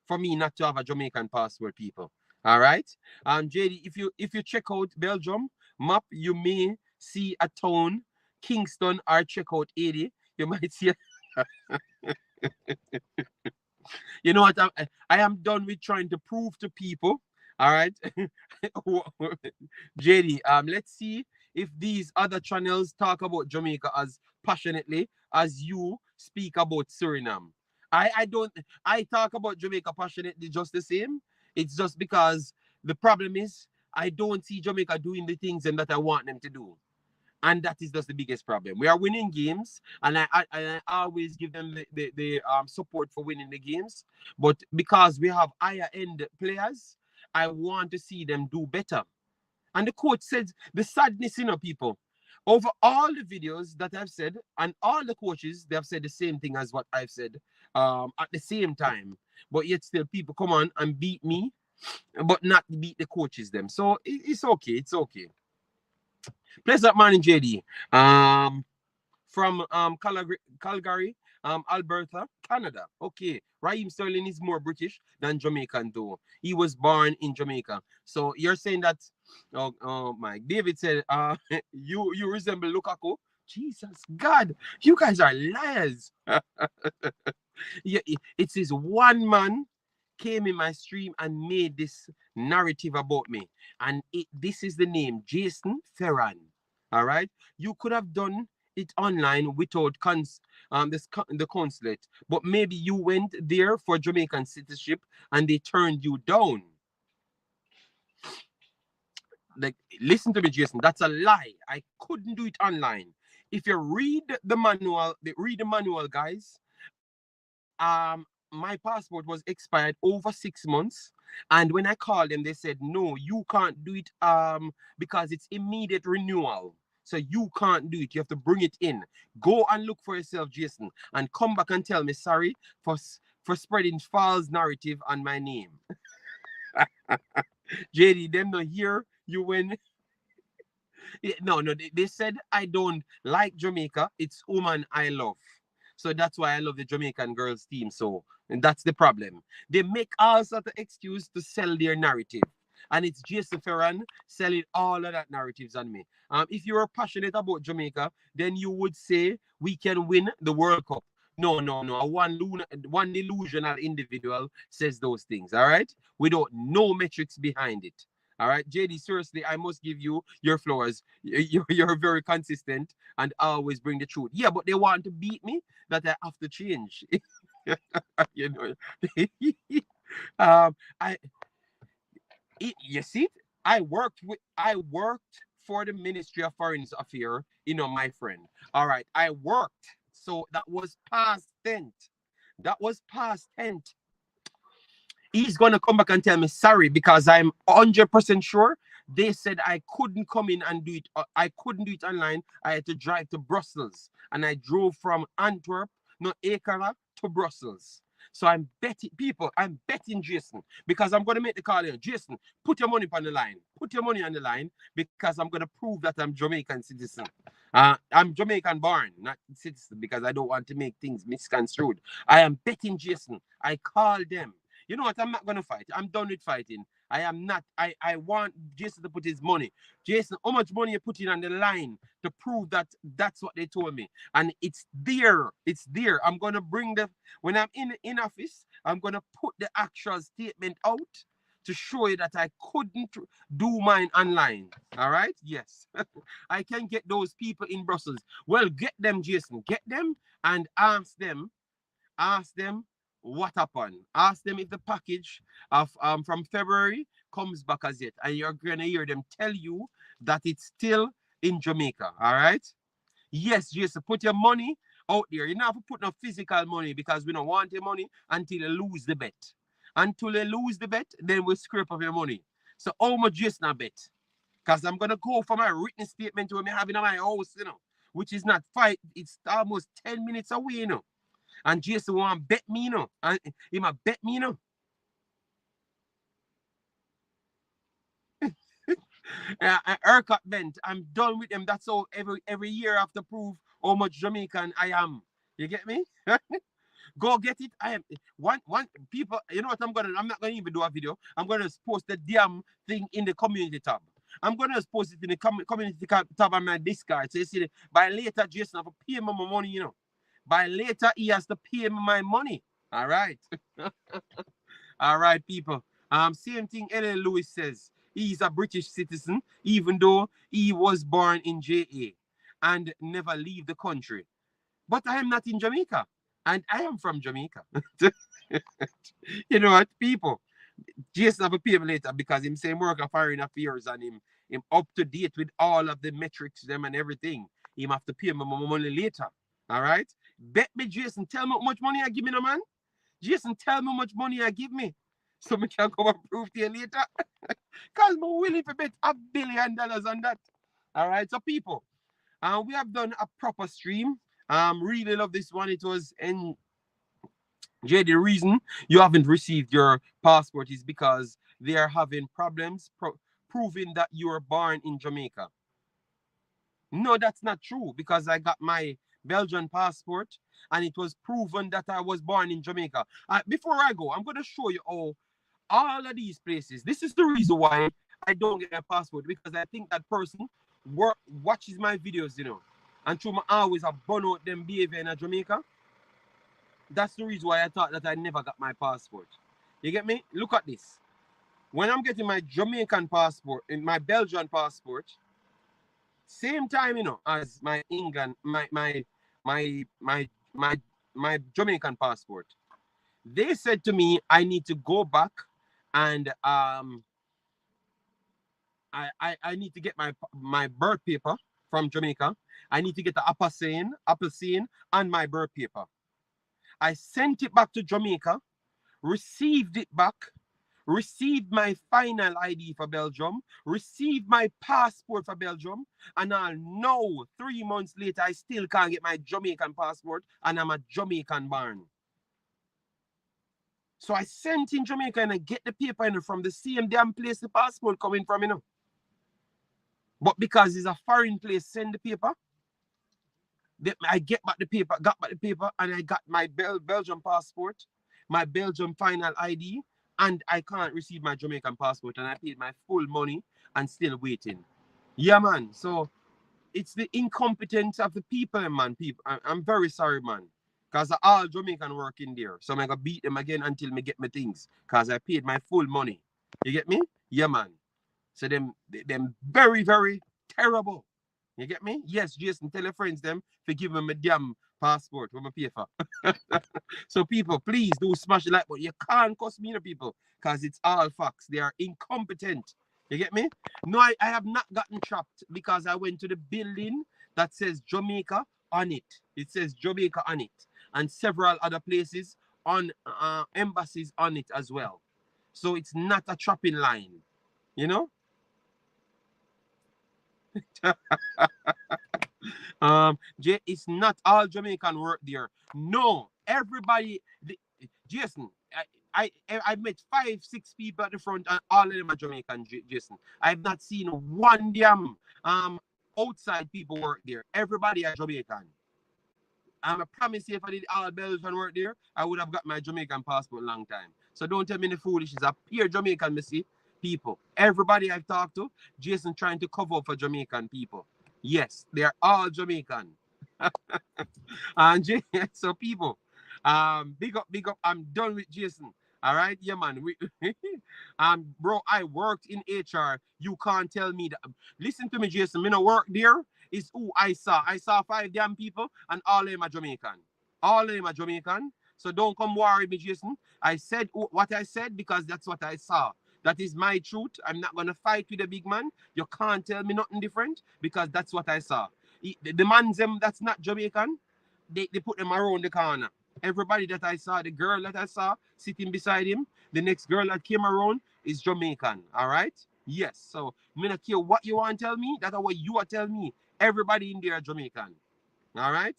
for me not to have a Jamaican passport, people. All right. JD, if you check out Belgium map, you may see a town, Kingston, or check out 80. You might see. You know what? I am done with trying to prove to people. All right. JD, let's see if these other channels talk about Jamaica as passionately as you speak about Suriname. I talk about Jamaica passionately just the same. It's just because the problem is I don't see Jamaica doing the things that I want them to do. And that is just the biggest problem. We are winning games, and I always give them the support for winning the games. But because we have higher end players, I want to see them do better. And the coach said the sadness, people. Over all the videos that I've said, and all the coaches, they have said the same thing as what I've said at the same time. But yet still people come on and beat me, but not beat the coaches them. So it's okay. It's okay. Place that man in JD. from Calgary, Alberta, Canada. Okay, Raheem Sterling is more British than Jamaican though. He was born in Jamaica. So you're saying that? Oh my! David said, you resemble Lukaku. Jesus God, you guys are liars. Yeah, it says one man came in my stream and made this narrative about me, and this is the name Jason Ferran. All right, you could have done it online without the consulate, but maybe you went there for Jamaican citizenship and they turned you down. Like, listen to me, Jason, that's a lie. I couldn't do it online. If you read the manual, guys, my passport was expired over 6 months, and when I called them, they said, no, you can't do it because it's immediate renewal. So you can't do it. You have to bring it in. Go and look for yourself, Jason, and come back and tell me sorry for spreading false narrative on my name. JD, them not hear you when. No, they said I don't like Jamaica. It's woman I love. So that's why I love the Jamaican girls team. So, and that's the problem. They make all sort of excuse to sell their narrative. And it's Jason Ferran selling all of that narratives on me. If you're passionate about Jamaica, then you would say we can win the World Cup. No. One delusional individual says those things, all right? Without no metrics behind it. All right, JD, seriously, I must give you your flowers. You're very consistent and always bring the truth. Yeah, but they want to beat me that I have to change. You know, you see, I worked for the Ministry of Foreign Affairs, my friend. All right, I worked. So that was past tense. That was past tense. He's going to come back and tell me sorry because I'm 100% sure they said I couldn't come in and do it. I couldn't do it online. I had to drive to Brussels. And I drove from Antwerp, Ekara, to Brussels. So I'm betting Jason because I'm going to make the call here. Jason, put your money on the line. Put your money on the line because I'm going to prove that I'm Jamaican citizen. I'm Jamaican born, not citizen, because I don't want to make things misconstrued. I am betting Jason. I call them. You know what? I'm not going to fight. I'm done with fighting. I am not. I want Jason to put his money. Jason, how much money you putting on the line to prove that that's what they told me? And it's there. It's there. I'm going to bring when I'm in office, I'm going to put the actual statement out to show you that I couldn't do mine online. All right? Yes. I can get those people in Brussels. Well, get them, Jason. Get them and ask them what happened. Ask them if the package of from February comes back as yet, and you're gonna hear them tell you that it's still in Jamaica. All right? Yes, Jason, put your money out there. You don't have to put no physical money because we don't want your money until you lose the bet. Until they lose the bet, then we'll scrape up your money. So how much Jason I bet? Because I'm gonna go for my written statement to me having in my house, which is not fight. It's almost 10 minutes away, And Jason want to bet me, And he might bet me, ERCOT bent. I'm done with them. That's all. Every year I have to prove how much Jamaican I am. You get me? Go get it. I am one people. You know what I'm not gonna even do a video. I'm gonna post the damn thing in the community tab. I'm gonna post it in the community tab on my Discord. So you see, by later, Jason have to pay me my money. By later, he has to pay me my money. All right. All right, people. Same thing Ellen Lewis says. He's a British citizen, even though he was born in JA and never leave the country. But I am not in Jamaica. And I am from Jamaica. You know what, people? Jason have a pay me later because him same work of foreign affairs and him up to date with all of the metrics them and everything. Him have to pay me my money later. All right? Bet me, Jason, tell me how much money I give me, no man. Jason, tell me how much money I give me. So we can come and prove to you later. Because I'm willing to bet $1 billion on that. All right, so people, we have done a proper stream. Really love this one. It was in Jay, the reason you haven't received your passport is because they are having problems proving that you were born in Jamaica. No, that's not true because I got my Belgian passport, and it was proven that I was born in Jamaica. Before I go, I'm going to show you all of these places. This is the reason why I don't get a passport, because I think that person watches my videos, and through my always have burn out them behavior in Jamaica. That's the reason why I thought that I never got my passport. You get me? Look at this. When I'm getting my Jamaican passport, in my Belgian passport, same time, as my England, my Jamaican passport. They said to me I need to go back and I need to get my birth paper from Jamaica. I need to get the apple scene, and my birth paper. I sent it back to Jamaica, received it back, received my final ID for Belgium, received my passport for Belgium, and now 3 months later, I still can't get my Jamaican passport, and I'm a Jamaican born. So I sent in Jamaica and I get the paper from the same damn place the passport coming from, But because it's a foreign place, send the paper. I got back the paper, and I got my Belgian passport, my Belgian final ID, and I can't receive my Jamaican passport, and I paid my full money and still waiting. Yeah, man. So it's the incompetence of the people, man. I'm very sorry, man. Because all Jamaican work in there. So I'm going to beat them again until me get my things. Because I paid my full money. You get me? Yeah, man. So them very, very terrible. You get me? Yes, Jason, tell your friends them to give them a damn passport with my paper. So people, please do smash the like button. You can't cuss me, people, because it's all facts. They are incompetent. You get me? No, I have not gotten trapped because I went to the building that says Jamaica on it. It says Jamaica on it. And several other places on embassies on it as well. So it's not a trapping line. It's not all Jamaican work there. No, everybody. Jason, I met 5, 6 people at the front, and all of them are Jamaican. Jason, I've not seen one damn outside people work there. Everybody are Jamaican. I promise you, if I did all Belgian work there, I would have got my Jamaican passport a long time. So don't tell me the foolishness. A pure Jamaican, me see people. Everybody I've talked to, Jason trying to cover for Jamaican people. Yes, they are all Jamaican. And so people, big up. I'm done with Jason. All right, yeah, man. Bro, I worked in HR. You can't tell me that. Listen to me, Jason. Me no work there. Is who I saw. I saw 5 damn people, and all of them are Jamaican. All of them are Jamaican. So don't come worry me, Jason. I said what I said because that's what I saw. That is my truth. I'm not going to fight with a big man. You can't tell me nothing different because that's what I saw. The man's them that's not Jamaican, they put them around the corner. Everybody that I saw, the girl that I saw sitting beside him, the next girl that came around is Jamaican. All right? Yes. So, me not care what you want to tell me. That's what you are telling me. Everybody in there are Jamaican. All right?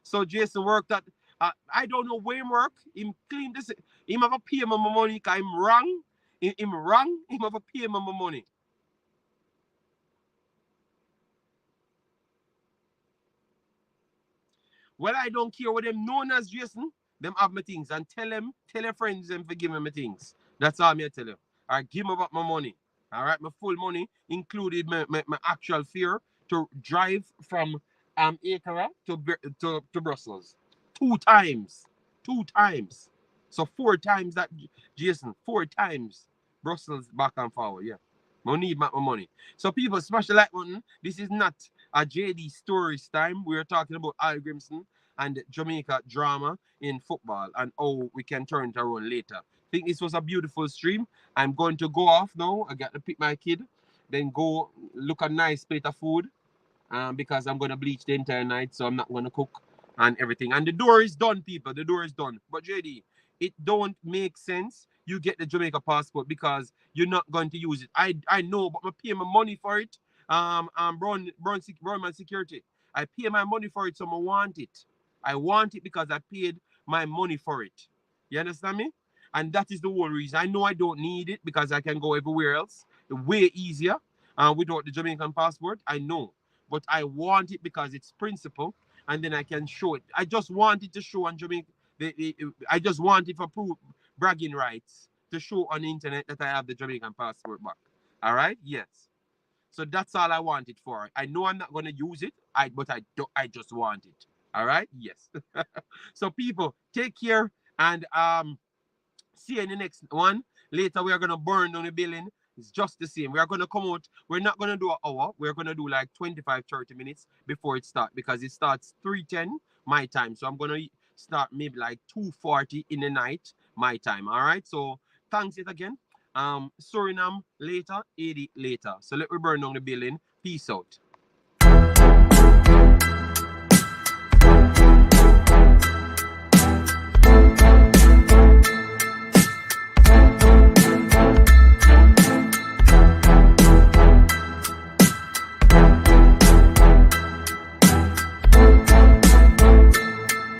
So Jason worked at, I don't know where him work. Him clean this. Him have a pay me my money because him wrong. Him wrong. Him have a pay me my money. Well, I don't care what them known as Jason. Them have my things and tell your friends them for give me my things. That's all me tell you. I give me back my money. All right, my full money included my actual fare to drive from Accra to Brussels. 2 times. 2 times. So 4 times that, Jason. 4 times Brussels back and forward. Yeah. I need my money. So people, smash the like button. This is not a JD stories time. We're talking about Hallgrímsson and Jamaica drama in football and how we can turn it around later. I think this was a beautiful stream. I'm going to go off now. I got to pick my kid, then go look a nice plate of food because I'm going to bleach the entire night, so I'm not going to cook and everything. And the door is done, people. The door is done. But JD, it don't make sense you get the Jamaica passport because you're not going to use it. I know, but I pay my money for it. Brown man security. I pay my money for it, so I want it. I want it because I paid my money for it. You understand me? And that is the whole reason. I know I don't need it because I can go everywhere else way easier without the Jamaican passport. I know. but I want it because it's principle, and then I can show it. I just want it to show on Jamaica. I just want it for proof, bragging rights, to show on the internet that I have the Jamaican passport back. All right? Yes. So that's all I want it for. I know I'm not gonna use it, but I just want it. All right? Yes. So people, take care, and see you in the next one. Later, we are going to burn down the building. It's just the same. We are going to come out. We're not going to do an hour. We're going to do like 25-30 minutes before it starts, because it starts 3:10 my time. So I'm going to start maybe like 2:40 in the night my time. All right. So thanks yet again. Suriname later, 80 later. So let me burn down the building. Peace out.